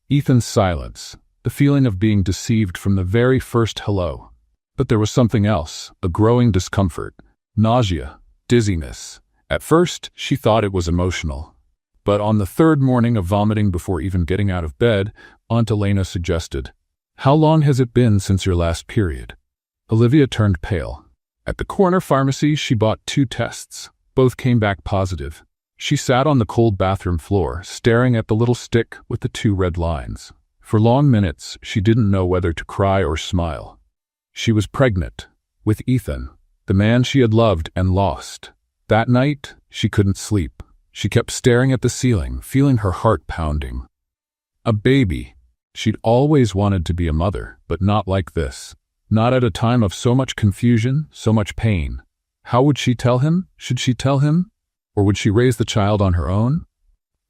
Ethan's silence, the feeling of being deceived from the very first hello. But there was something else, a growing discomfort, nausea, dizziness. At first, she thought it was emotional. But on the third morning of vomiting before even getting out of bed, Aunt Elena suggested, "How long has it been since your last period?" Olivia turned pale. At the corner pharmacy, she bought 2 tests. Both came back positive. She sat on the cold bathroom floor, staring at the little stick with the 2 red lines. For long minutes, she didn't know whether to cry or smile. She was pregnant, with Ethan, the man she had loved and lost. That night, she couldn't sleep. She kept staring at the ceiling, feeling her heart pounding. A baby. She'd always wanted to be a mother, but not like this. Not at a time of so much confusion, so much pain. How would she tell him? Should she tell him? Or would she raise the child on her own?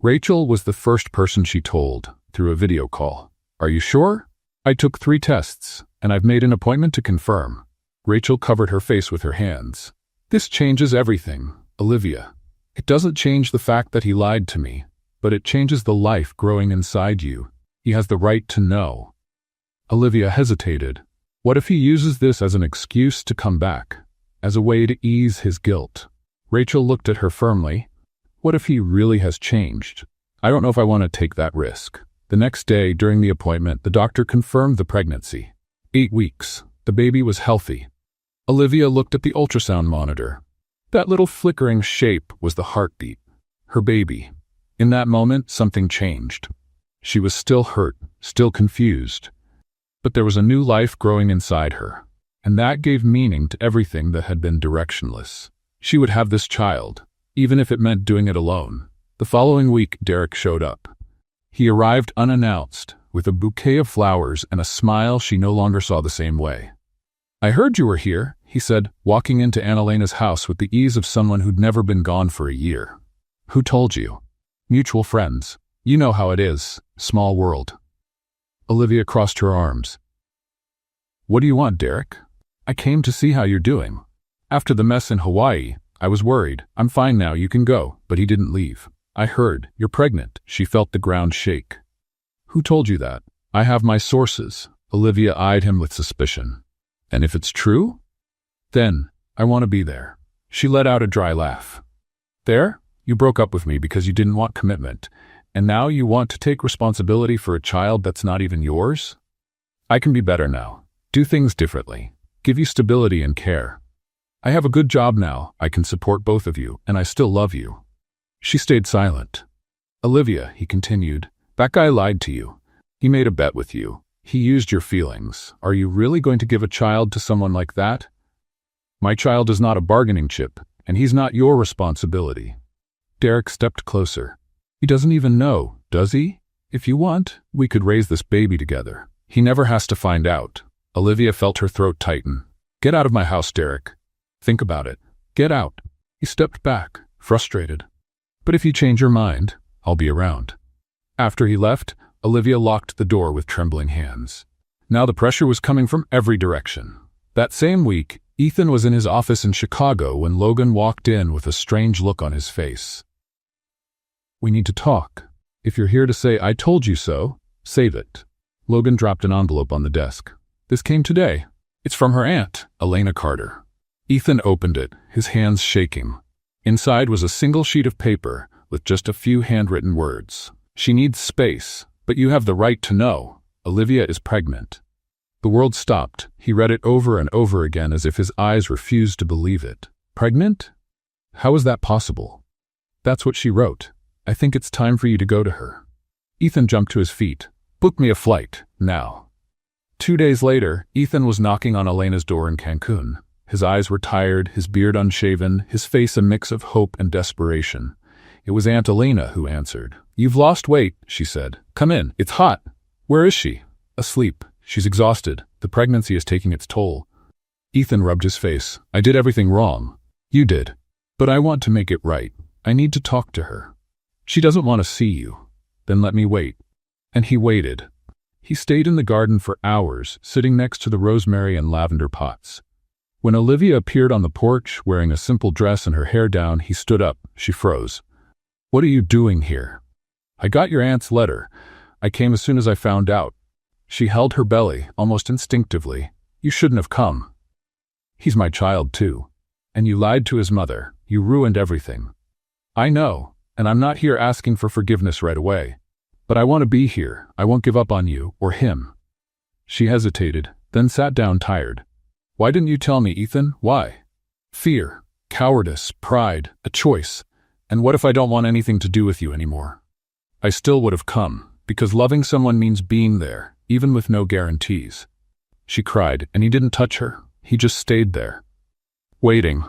Rachel was the first person she told, through a video call. "Are you sure?" "I took 3 tests, and I've made an appointment to confirm." Rachel covered her face with her hands. "This changes everything, Olivia. It doesn't change the fact that he lied to me, but it changes the life growing inside you. He has the right to know." Olivia hesitated. What if he uses this as an excuse to come back, as a way to ease his guilt? Rachel looked at her firmly. What if he really has changed? "I don't know if I want to take that risk." The next day, during the appointment, the doctor confirmed the pregnancy. 8 weeks. The baby was healthy. Olivia looked at the ultrasound monitor. That little flickering shape was the heartbeat. Her baby. In that moment, something changed. She was still hurt, still confused. But there was a new life growing inside her, and that gave meaning to everything that had been directionless. She would have this child, even if it meant doing it alone. The following week, Derek showed up. He arrived unannounced, with a bouquet of flowers and a smile she no longer saw the same way. "I heard you were here," he said, walking into Aunt Elena's house with the ease of someone who'd never been gone for a year. "Who told you?" "Mutual friends. You know how it is. Small world." Olivia crossed her arms. "What do you want, Derek?" "I came to see how you're doing. After the mess in Hawaii, I was worried. I'm fine now, you can go." But he didn't leave. "I heard. You're pregnant." She felt the ground shake. "Who told you that?" "I have my sources." Olivia eyed him with suspicion. "And if it's true? Then, I want to be there." She let out a dry laugh. "There? You broke up with me because you didn't want commitment, and now you want to take responsibility for a child that's not even yours? I can be better now. Do things differently. Give you stability and care. I have a good job now. I can support both of you, and I still love you." She stayed silent. "Olivia," he continued, "that guy lied to you. He made a bet with you. He used your feelings. Are you really going to give a child to someone like that? My child is not a bargaining chip, and he's not your responsibility." Derek stepped closer. "He doesn't even know, does he? If you want, we could raise this baby together. He never has to find out." Olivia felt her throat tighten. "Get out of my house, Derek. Think about it. Get out." He stepped back, frustrated. "But if you change your mind, I'll be around." After he left, Olivia locked the door with trembling hands. Now the pressure was coming from every direction. That same week, Ethan was in his office in Chicago when Logan walked in with a strange look on his face. "We need to talk. If you're here to say I told you so, save it." Logan dropped an envelope on the desk. "This came today. It's from her aunt, Elena Carter." Ethan opened it, his hands shaking. Inside was a single sheet of paper with just a few handwritten words. "She needs space, but you have the right to know. Olivia is pregnant." The world stopped. He read it over and over again as if his eyes refused to believe it. Pregnant? How is that possible? That's what she wrote. I think it's time for you to go to her. Ethan jumped to his feet. Book me a flight, now. 2 days later, Ethan was knocking on Elena's door in Cancun. His eyes were tired, his beard unshaven, his face a mix of hope and desperation. It was Aunt Elena who answered. You've lost weight, she said. Come in, it's hot. Where is she? Asleep. She's exhausted. The pregnancy is taking its toll. Ethan rubbed his face. I did everything wrong. You did. But I want to make it right. I need to talk to her. She doesn't want to see you. Then let me wait. And he waited. He stayed in the garden for hours, sitting next to the rosemary and lavender pots. When Olivia appeared on the porch, wearing a simple dress and her hair down, he stood up. She froze. What are you doing here? I got your aunt's letter. I came as soon as I found out. She held her belly, almost instinctively. You shouldn't have come. He's my child, too. And you lied to his mother. You ruined everything. I know, and I'm not here asking for forgiveness right away. But I want to be here. I won't give up on you, or him. She hesitated, then sat down tired. Why didn't you tell me, Ethan? Why? Fear, cowardice, pride, a choice. And what if I don't want anything to do with you anymore? I still would have come, because loving someone means being there, even with no guarantees. She cried, and he didn't touch her. He just stayed there. Waiting.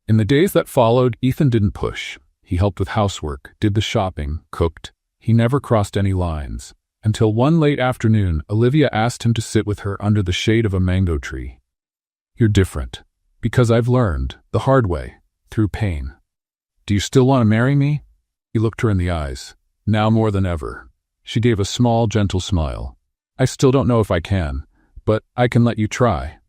In the days that followed, Ethan didn't push. He helped with housework, did the shopping, cooked. He never crossed any lines. Until one late afternoon, Olivia asked him to sit with her under the shade of a mango tree. You're different. Because I've learned, the hard way, through pain. Do you still want to marry me? He looked her in the eyes. Now more than ever. She gave a small, gentle smile. I still don't know if I can, but I can let you try.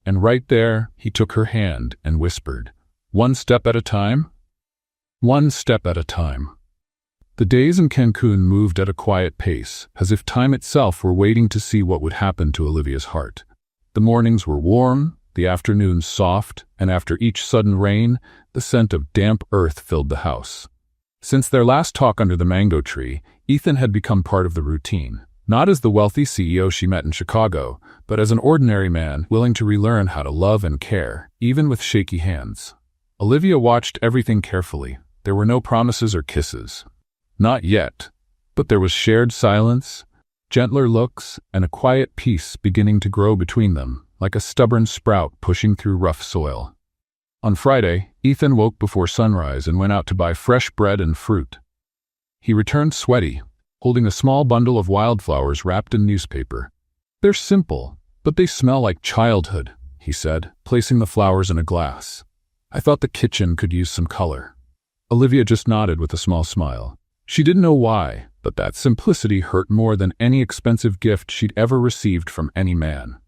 And right there, he took her hand and whispered, one step at a time? One step at a time. The days in Cancun moved at a quiet pace, as if time itself were waiting to see what would happen to Olivia's heart. The mornings were warm, the afternoons soft, and after each sudden rain, the scent of damp earth filled the house. Since their last talk under the mango tree, Ethan had become part of the routine. Not as the wealthy CEO she met in Chicago, but as an ordinary man willing to relearn how to love and care, even with shaky hands. Olivia watched everything carefully. There were no promises or kisses. Not yet. But there was shared silence, gentler looks, and a quiet peace beginning to grow between them, like a stubborn sprout pushing through rough soil. On Friday, Ethan woke before sunrise and went out to buy fresh bread and fruit. He returned sweaty, holding a small bundle of wildflowers wrapped in newspaper. They're simple, but they smell like childhood, he said, placing the flowers in a glass. I thought the kitchen could use some color. Olivia just nodded with a small smile. She didn't know why, but that simplicity hurt more than any expensive gift she'd ever received from any man.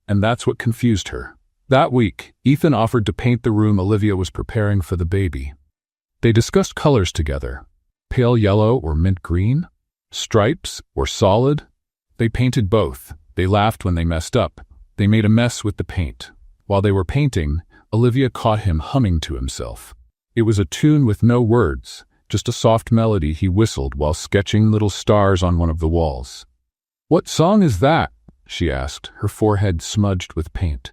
And that's what confused her. That week, Ethan offered to paint the room Olivia was preparing for the baby. They discussed colors together. Pale yellow or mint green? Stripes or solid? They painted both. They laughed when they messed up. They made a mess with the paint. While they were painting, Olivia caught him humming to himself. It was a tune with no words, just a soft melody he whistled while sketching little stars on one of the walls. What song is that? She asked, her forehead smudged with paint.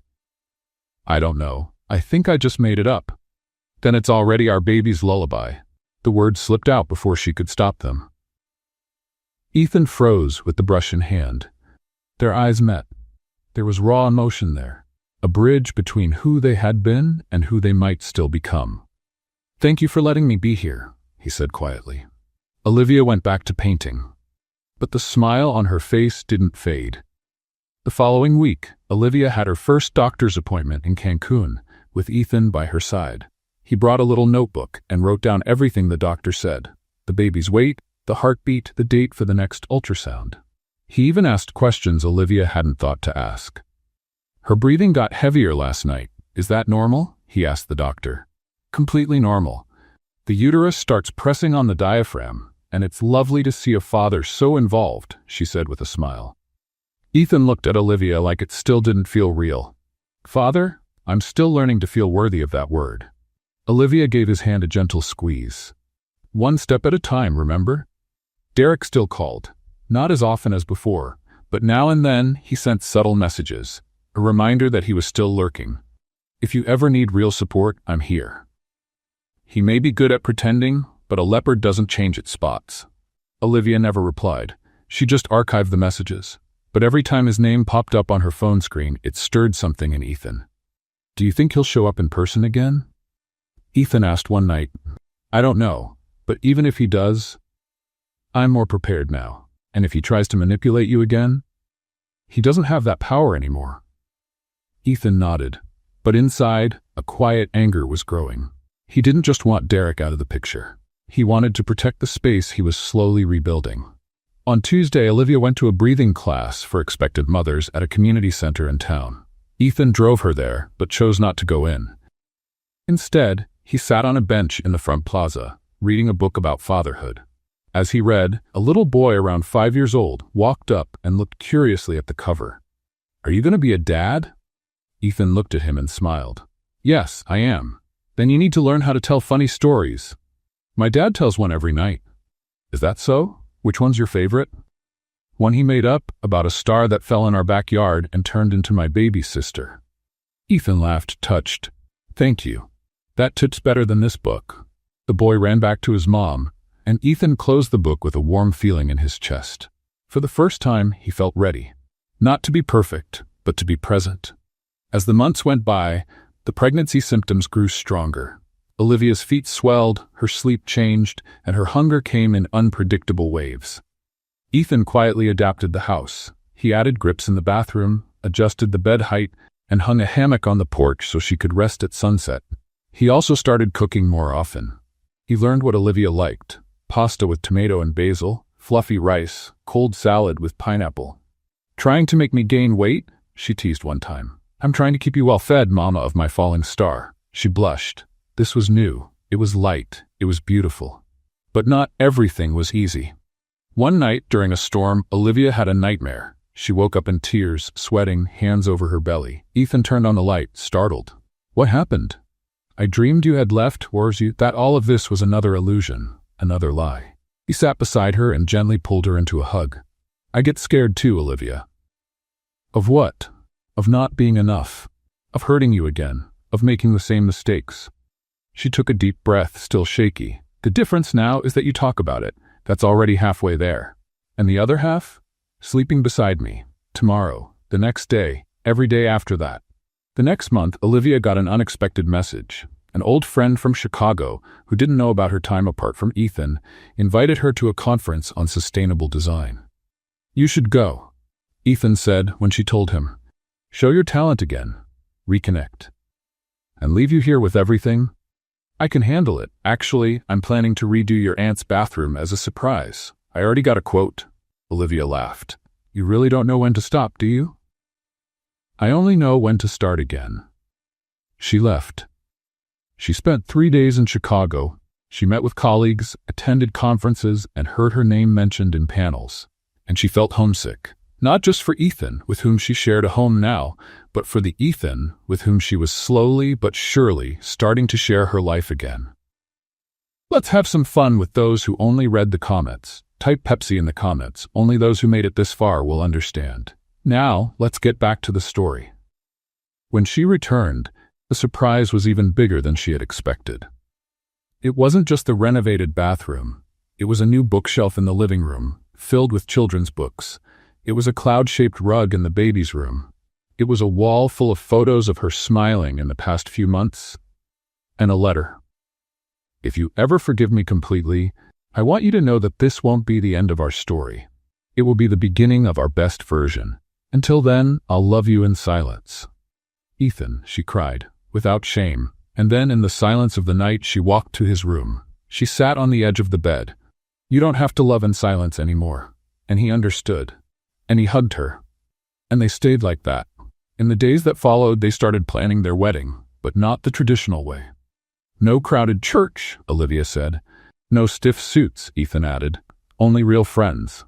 I don't know. I think I just made it up. Then it's already our baby's lullaby. The words slipped out before she could stop them. Ethan froze with the brush in hand. Their eyes met. There was raw emotion there, a bridge between who they had been and who they might still become. Thank you for letting me be here, he said quietly. Olivia went back to painting. But the smile on her face didn't fade. The following week, Olivia had her first doctor's appointment in Cancun, with Ethan by her side. He brought a little notebook and wrote down everything the doctor said: the baby's weight, the heartbeat, the date for the next ultrasound. He even asked questions Olivia hadn't thought to ask. Her breathing got heavier last night. Is that normal? He asked the doctor. Completely normal. The uterus starts pressing on the diaphragm, and it's lovely to see a father so involved, she said with a smile. Ethan looked at Olivia like it still didn't feel real. Father? I'm still learning to feel worthy of that word. Olivia gave his hand a gentle squeeze. One step at a time, remember? Derek still called. Not as often as before, but now and then he sent subtle messages, a reminder that he was still lurking. If you ever need real support, I'm here. He may be good at pretending, but a leopard doesn't change its spots. Olivia never replied. She just archived the messages. But every time his name popped up on her phone screen, it stirred something in Ethan. "Do you think he'll show up in person again?" Ethan asked one night. "I don't know, but even if he does, I'm more prepared now. And if he tries to manipulate you again, he doesn't have that power anymore." Ethan nodded, but inside, a quiet anger was growing. He didn't just want Derek out of the picture. He wanted to protect the space he was slowly rebuilding. On Tuesday, Olivia went to a breathing class for expectant mothers at a community center in town. Ethan drove her there, but chose not to go in. Instead, he sat on a bench in the front plaza, reading a book about fatherhood. As he read, a little boy around 5 years old walked up and looked curiously at the cover. "Are you going to be a dad?" Ethan looked at him and smiled. "Yes, I am." "Then you need to learn how to tell funny stories." "My dad tells one every night." "Is that so? Which one's your favorite?" "One he made up about a star that fell in our backyard and turned into my baby sister." Ethan laughed, touched. "Thank you. That tip's better than this book." The boy ran back to his mom, and Ethan closed the book with a warm feeling in his chest. For the first time, he felt ready. Not to be perfect, but to be present. As the months went by, the pregnancy symptoms grew stronger. Olivia's feet swelled, her sleep changed, and her hunger came in unpredictable waves. Ethan quietly adapted the house. He added grips in the bathroom, adjusted the bed height, and hung a hammock on the porch so she could rest at sunset. He also started cooking more often. He learned what Olivia liked: pasta with tomato and basil, fluffy rice, cold salad with pineapple. "Trying to make me gain weight?" she teased one time. "I'm trying to keep you well fed, mama of my falling star." She blushed. This was new. It was light. It was beautiful. But not everything was easy. One night during a storm, Olivia had a nightmare. She woke up in tears, sweating, hands over her belly. Ethan turned on the light, startled. "What happened?" "I dreamed you had left, wars you, that all of this was another illusion, another lie." He sat beside her and gently pulled her into a hug. "I get scared too, Olivia." "Of what?" "Of not being enough. Of hurting you again. Of making the same mistakes." She took a deep breath, still shaky. "The difference now is that you talk about it. That's already halfway there. And the other half? Sleeping beside me. Tomorrow. The next day. Every day after that." The next month, Olivia got an unexpected message. An old friend from Chicago, who didn't know about her time apart from Ethan, invited her to a conference on sustainable design. "You should go," Ethan said when she told him. "Show your talent again. Reconnect. And leave you here with everything? I can handle it. Actually, I'm planning to redo your aunt's bathroom as a surprise. I already got a quote." Olivia laughed. "You really don't know when to stop, do you?" "I only know when to start again." She left. She spent 3 days in Chicago. She met with colleagues, attended conferences, and heard her name mentioned in panels. And she felt homesick. Not just for Ethan, with whom she shared a home now, but for the Ethan with whom she was slowly but surely starting to share her life again. Let's have some fun with those who only read the comments. Type Pepsi in the comments. Only those who made it this far will understand. Now, let's get back to the story. When she returned, the surprise was even bigger than she had expected. It wasn't just the renovated bathroom. It was a new bookshelf in the living room, filled with children's books. It was a cloud-shaped rug in the baby's room. It was a wall full of photos of her smiling in the past few months. And a letter. "If you ever forgive me completely, I want you to know that this won't be the end of our story. It will be the beginning of our best version. Until then, I'll love you in silence." "Ethan," she cried, without shame. And then in the silence of the night, she walked to his room. She sat on the edge of the bed. "You don't have to love in silence anymore." And he understood. And he hugged her. And they stayed like that. In the days that followed, they started planning their wedding, but not the traditional way. "No crowded church," Olivia said. "No stiff suits," Ethan added. "Only real friends.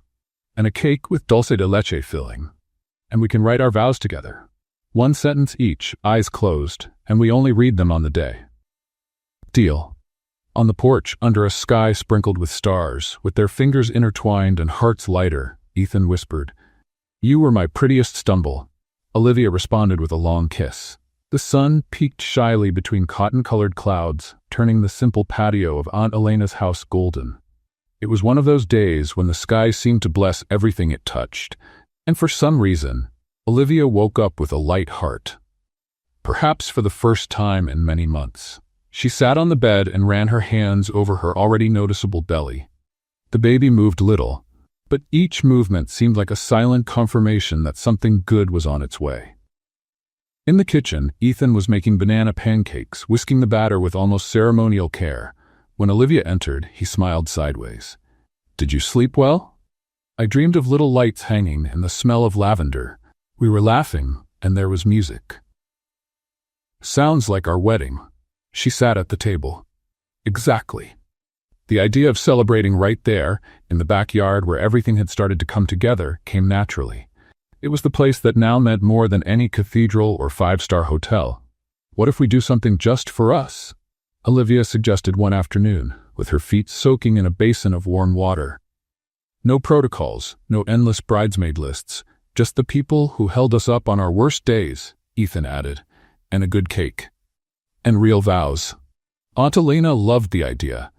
And a cake with dulce de leche filling. And we can write our vows together. 1 sentence each, eyes closed, and we only read them on the day." Deal. On the porch, under a sky sprinkled with stars, with their fingers intertwined and hearts lighter, Ethan whispered, "You were my prettiest stumble." Olivia responded with a long kiss. The sun peeked shyly between cotton-colored clouds, turning the simple patio of Aunt Elena's house golden. It was one of those days when the sky seemed to bless everything it touched, and for some reason, Olivia woke up with a light heart. Perhaps for the first time in many months. She sat on the bed and ran her hands over her already noticeable belly. The baby moved little, but each movement seemed like a silent confirmation that something good was on its way. In the kitchen, Ethan was making banana pancakes, whisking the batter with almost ceremonial care. When Olivia entered, he smiled sideways. "Did you sleep well?" "I dreamed of little lights hanging and the smell of lavender. We were laughing, and there was music." "Sounds like our wedding." She sat at the table. "Exactly." The idea of celebrating right there, in the backyard where everything had started to come together, came naturally. It was the place that now meant more than any cathedral or five-star hotel. "What if we do something just for us?" Olivia suggested one afternoon, with her feet soaking in a basin of warm water. No protocols, no endless bridesmaid lists, just the people who held us up on our worst days, Ethan added, and a good cake. And real vows. Aunt Elena loved the idea.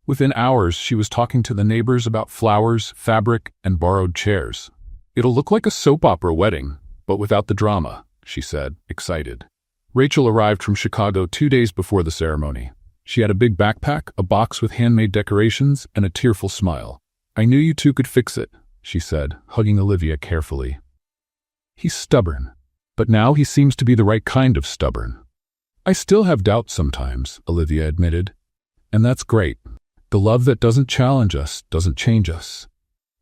Within hours, she was talking to the neighbors about flowers, fabric, and borrowed chairs. "It'll look like a soap opera wedding, but without the drama," she said, excited. Rachel arrived from Chicago 2 days before the ceremony. She had a big backpack, a box with handmade decorations, and a tearful smile. "I knew you two could fix it," she said, hugging Olivia carefully. "He's stubborn, but now he seems to be the right kind of stubborn." "I still have doubts sometimes," Olivia admitted. "And that's great. The love that doesn't challenge us doesn't change us."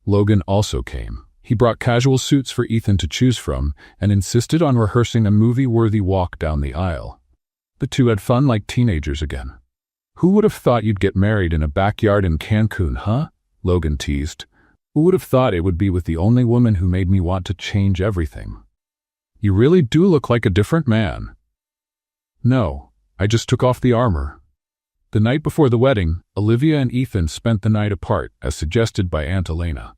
Logan also came. He brought casual suits for Ethan to choose from and insisted on rehearsing a movie-worthy walk down the aisle. The two had fun like teenagers again. "Who would have thought you'd get married in a backyard in Cancun, huh?" Logan teased. "Who would have thought it would be with the only woman who made me want to change everything?" "You really do look like a different man." "No, I just took off the armor." The night before the wedding, Olivia and Ethan spent the night apart, as suggested by Aunt Elena.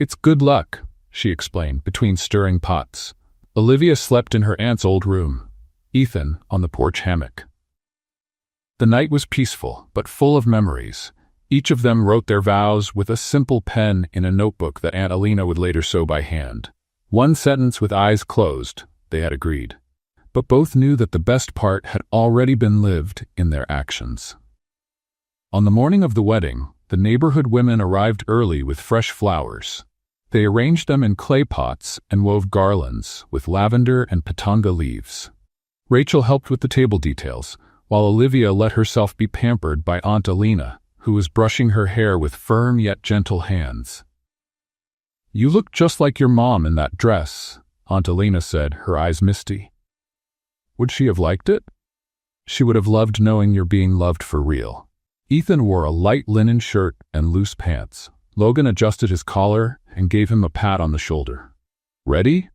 "It's good luck," she explained, between stirring pots. Olivia slept in her aunt's old room, Ethan on the porch hammock. The night was peaceful, but full of memories. Each of them wrote their vows with a simple pen in a notebook that Aunt Elena would later sew by hand. One sentence with eyes closed, they had agreed. But both knew that the best part had already been lived in their actions. On the morning of the wedding, the neighborhood women arrived early with fresh flowers. They arranged them in clay pots and wove garlands with lavender and pitanga leaves. Rachel helped with the table details, while Olivia let herself be pampered by Aunt Elena, who was brushing her hair with firm yet gentle hands. "You look just like your mom in that dress," Aunt Elena said, her eyes misty. Would she have liked it? She would have loved knowing you're being loved for real. Ethan wore a light linen shirt and loose pants. Logan adjusted his collar and gave him a pat on the shoulder. "Ready?"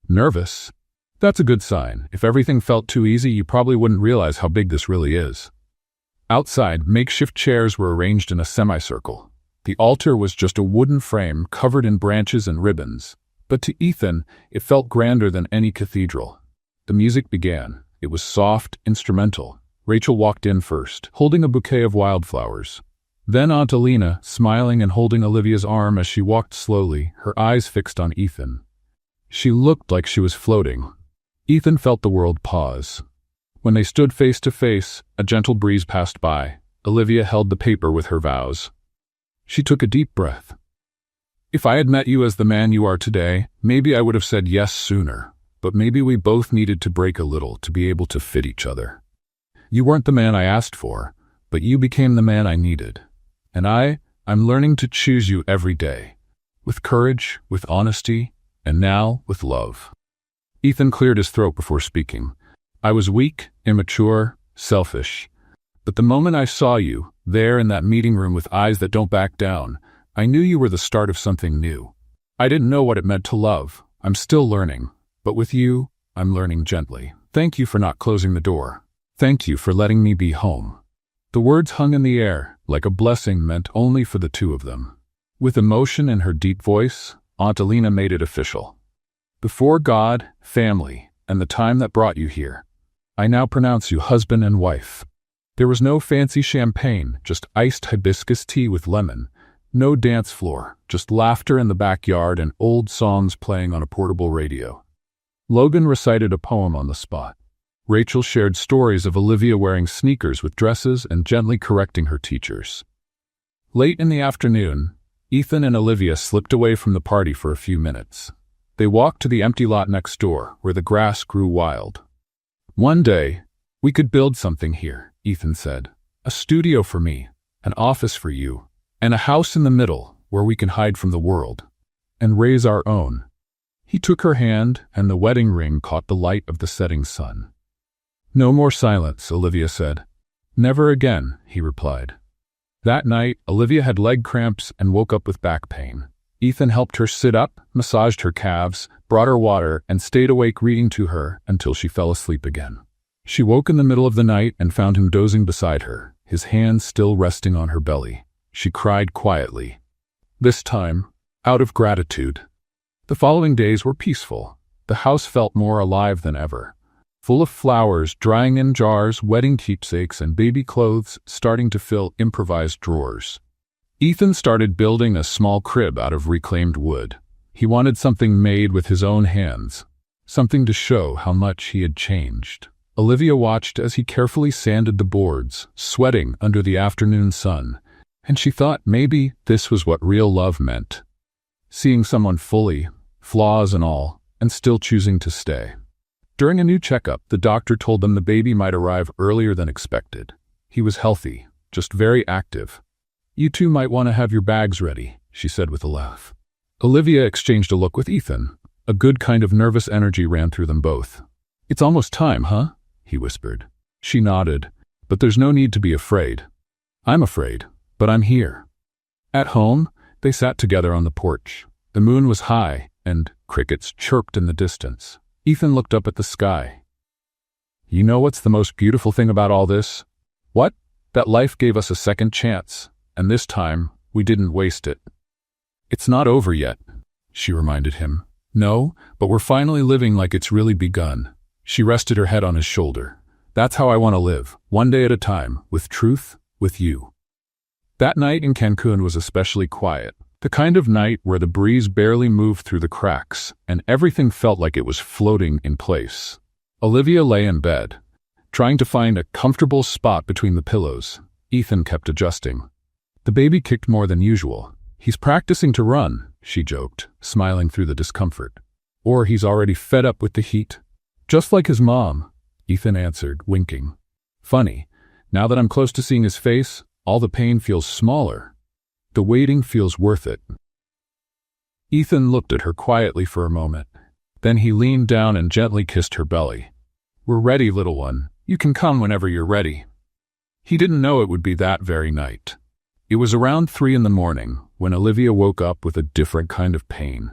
"Nervous?" "That's a good sign. If everything felt too easy, you probably wouldn't realize how big this really is." Outside, makeshift chairs were arranged in a semicircle. The altar was just a wooden frame covered in branches and ribbons, but to Ethan, it felt grander than any cathedral. The music began. It was soft, instrumental. Rachel walked in first, holding a bouquet of wildflowers. Then Aunt Elena, smiling and holding Olivia's arm as she walked slowly, her eyes fixed on Ethan. She looked like she was floating. Ethan felt the world pause. When they stood face to face, a gentle breeze passed by. Olivia held the paper with her vows. She took a deep breath. "If I had met you as the man you are today, maybe I would have said yes sooner. But maybe we both needed to break a little to be able to fit each other. You weren't the man I asked for, but you became the man I needed. And I'm learning to choose you every day. With courage, with honesty, and now with love." Ethan cleared his throat before speaking. "I was weak, immature, selfish. But the moment I saw you, there in that meeting room with eyes that don't back down, I knew you were the start of something new. I didn't know what it meant to love. I'm still learning. But with you, I'm learning gently. Thank you for not closing the door. Thank you for letting me be home." The words hung in the air, like a blessing meant only for the two of them. With emotion in her deep voice, Aunt Elena made it official. "Before God, family, and the time that brought you here, I now pronounce you husband and wife." There was no fancy champagne, just iced hibiscus tea with lemon. No dance floor, just laughter in the backyard and old songs playing on a portable radio. Logan recited a poem on the spot. Rachel shared stories of Olivia wearing sneakers with dresses and gently correcting her teachers. Late in the afternoon, Ethan and Olivia slipped away from the party for a few minutes. They walked to the empty lot next door, where the grass grew wild. "One day, we could build something here," Ethan said. "A studio for me, an office for you, and a house in the middle where we can hide from the world and raise our own." He took her hand, and the wedding ring caught the light of the setting sun. "No more silence," Olivia said. "Never again," he replied. That night, Olivia had leg cramps and woke up with back pain. Ethan helped her sit up, massaged her calves, brought her water, and stayed awake reading to her until she fell asleep again. She woke in the middle of the night and found him dozing beside her, his hands still resting on her belly. She cried quietly. This time, out of gratitude. The following days were peaceful. The house felt more alive than ever. Full of flowers drying in jars, wedding keepsakes, and baby clothes starting to fill improvised drawers. Ethan started building a small crib out of reclaimed wood. He wanted something made with his own hands, something to show how much he had changed. Olivia watched as he carefully sanded the boards, sweating under the afternoon sun, and she thought maybe this was what real love meant. Seeing someone fully, flaws and all, and still choosing to stay. During a new checkup, the doctor told them the baby might arrive earlier than expected. He was healthy, just very active. "You two might want to have your bags ready," she said with a laugh. Olivia exchanged a look with Ethan. A good kind of nervous energy ran through them both. "It's almost time, huh?" he whispered. She nodded. "But there's no need to be afraid." "I'm afraid, but I'm here." At home, they sat together on the porch. The moon was high, and crickets chirped in the distance. Ethan looked up at the sky. "You know what's the most beautiful thing about all this?" "What?" "That life gave us a second chance, and this time, we didn't waste it." "It's not over yet," she reminded him. "No, but we're finally living like it's really begun." She rested her head on his shoulder. "That's how I want to live, one day at a time, with truth, with you." That night in Cancun was especially quiet. The kind of night where the breeze barely moved through the cracks, and everything felt like it was floating in place. Olivia lay in bed, trying to find a comfortable spot between the pillows. Ethan kept adjusting. The baby kicked more than usual. "He's practicing to run," she joked, smiling through the discomfort. "Or he's already fed up with the heat." "Just like his mom," Ethan answered, winking. "Funny, now that I'm close to seeing his face, all the pain feels smaller. The waiting feels worth it." Ethan looked at her quietly for a moment. Then he leaned down and gently kissed her belly. "We're ready, little one. You can come whenever you're ready." He didn't know it would be that very night. It was around 3 in the morning when Olivia woke up with a different kind of pain.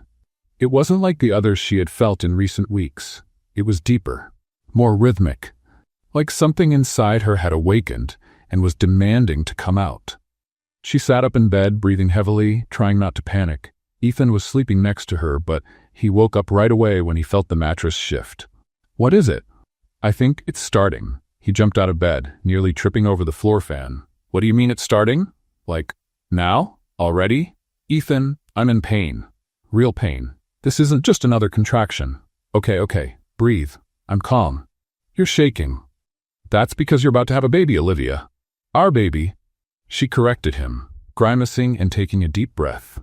It wasn't like the others she had felt in recent weeks. It was deeper, more rhythmic, like something inside her had awakened and was demanding to come out. She sat up in bed, breathing heavily, trying not to panic. Ethan was sleeping next to her, but he woke up right away when he felt the mattress shift. "What is it?" "I think it's starting." He jumped out of bed, nearly tripping over the floor fan. "What do you mean it's starting? Like, now? Already?" "Ethan, I'm in pain. Real pain. This isn't just another contraction." Okay, breathe. I'm calm." "You're shaking." "That's because you're about to have a baby, Olivia." "Our baby." She corrected him, grimacing and taking a deep breath.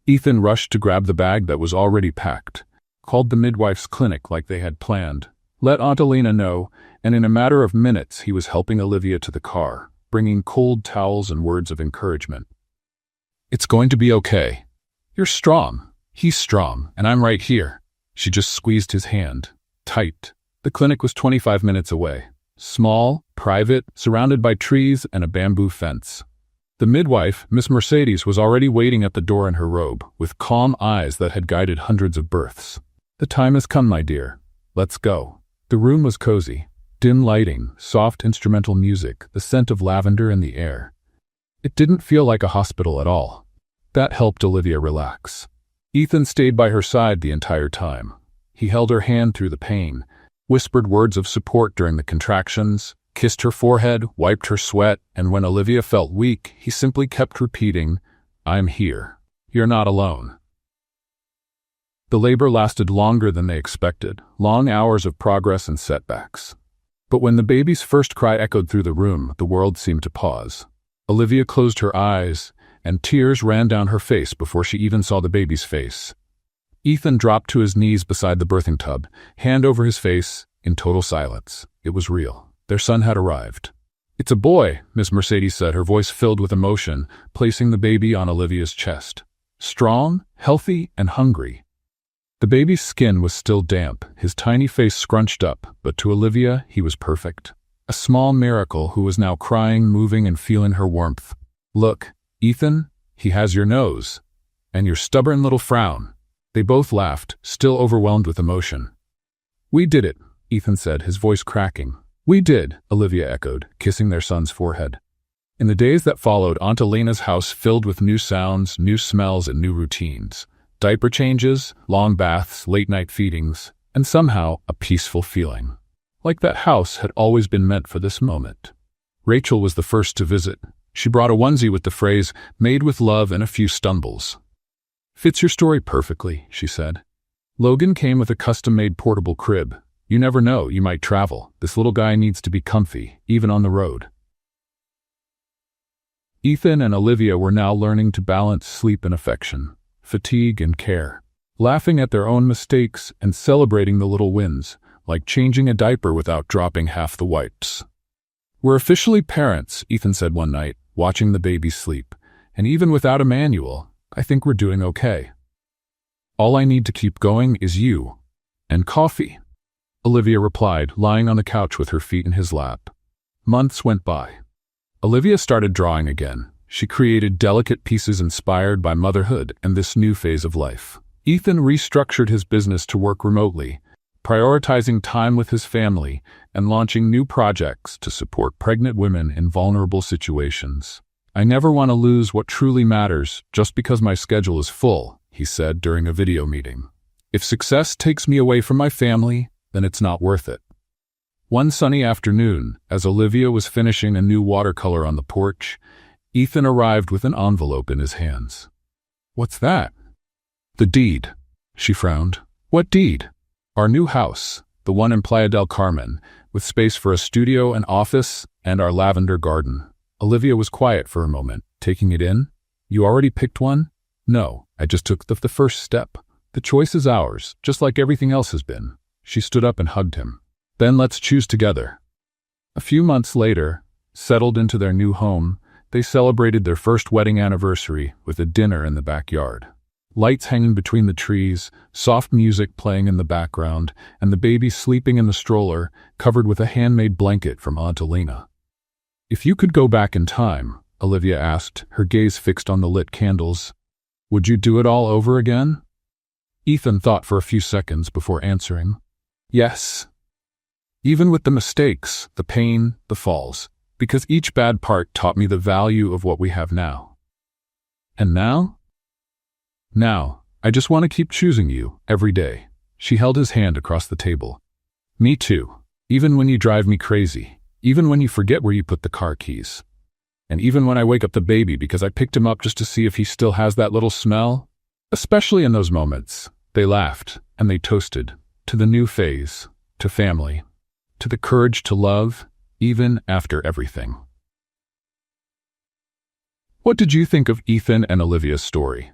Ethan rushed to grab the bag that was already packed, called the midwife's clinic like they had planned, let Aunt Alina know, and in a matter of minutes he was helping Olivia to the car, bringing cold towels and words of encouragement. "It's going to be okay. You're strong. He's strong, and I'm right here." She just squeezed his hand, tight. The clinic was 25 minutes away. Small, private, surrounded by trees and a bamboo fence. The midwife, Miss Mercedes, was already waiting at the door in her robe, with calm eyes that had guided hundreds of births. "The time has come, my dear. Let's go." The room was cozy. Dim lighting, soft instrumental music, the scent of lavender in the air. It didn't feel like a hospital at all. That helped Olivia relax. Ethan stayed by her side the entire time. He held her hand through the pain, whispered words of support during the contractions, kissed her forehead, wiped her sweat, and when Olivia felt weak, he simply kept repeating, "I'm here. You're not alone." The labor lasted longer than they expected, long hours of progress and setbacks. But when the baby's first cry echoed through the room, the world seemed to pause. Olivia closed her eyes, and tears ran down her face before she even saw the baby's face. Ethan dropped to his knees beside the birthing tub, hand over his face, in total silence. It was real. Their son had arrived. "It's a boy," Miss Mercedes said, her voice filled with emotion, placing the baby on Olivia's chest. Strong, healthy, and hungry. The baby's skin was still damp, his tiny face scrunched up, but to Olivia, he was perfect. A small miracle who was now crying, moving, and feeling her warmth. "Look, Ethan, he has your nose. And your stubborn little frown." They both laughed, still overwhelmed with emotion. "We did it," Ethan said, his voice cracking. "We did," Olivia echoed, kissing their son's forehead. In the days that followed, Aunt Elena's house filled with new sounds, new smells, and new routines. Diaper changes, long baths, late-night feedings, and somehow a peaceful feeling. Like that house had always been meant for this moment. Rachel was the first to visit. She brought a onesie with the phrase, "Made with love," and a few stumbles. "Fits your story perfectly," she said. Logan came with a custom-made portable crib. "You never know, you might travel. This little guy needs to be comfy, even on the road." Ethan and Olivia were now learning to balance sleep and affection, fatigue and care, laughing at their own mistakes and celebrating the little wins, like changing a diaper without dropping half the wipes. "We're officially parents," Ethan said one night, watching the baby sleep, "and even without a manual, I think we're doing okay. All I need to keep going is you. And coffee," Olivia replied, lying on the couch with her feet in his lap. Months went by. Olivia started drawing again. She created delicate pieces inspired by motherhood and this new phase of life. Ethan restructured his business to work remotely, prioritizing time with his family and launching new projects to support pregnant women in vulnerable situations. "I never want to lose what truly matters just because my schedule is full," he said during a video meeting. "If success takes me away from my family, then it's not worth it." One sunny afternoon, as Olivia was finishing a new watercolor on the porch, Ethan arrived with an envelope in his hands. "What's that?" "The deed," she frowned. "What deed?" "Our new house, the one in Playa del Carmen, with space for a studio and office, and our lavender garden." Olivia was quiet for a moment, taking it in. "You already picked one?" "No, I just took the first step. The choice is ours, just like everything else has been." She stood up and hugged him. "Then let's choose together." A few months later, settled into their new home, they celebrated their first wedding anniversary with a dinner in the backyard. Lights hanging between the trees, soft music playing in the background, and the baby sleeping in the stroller, covered with a handmade blanket from Aunt Elena. "If you could go back in time," Olivia asked, her gaze fixed on the lit candles, "would you do it all over again?" Ethan thought for a few seconds before answering, "Yes. Even with the mistakes, the pain, the falls, because each bad part taught me the value of what we have now." "And now?" "Now, I just want to keep choosing you, every day." She held his hand across the table. "Me too. Even when you drive me crazy. Even when you forget where you put the car keys. And even when I wake up the baby because I picked him up just to see if he still has that little smell." Especially in those moments, they laughed and they toasted to the new phase, to family, to the courage to love, even after everything. What did you think of Ethan and Olivia's story?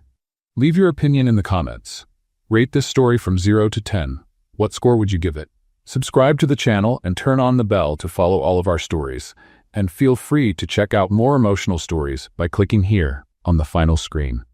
Leave your opinion in the comments. Rate this story from 0 to 10. What score would you give it? Subscribe to the channel and turn on the bell to follow all of our stories. And feel free to check out more emotional stories by clicking here on the final screen.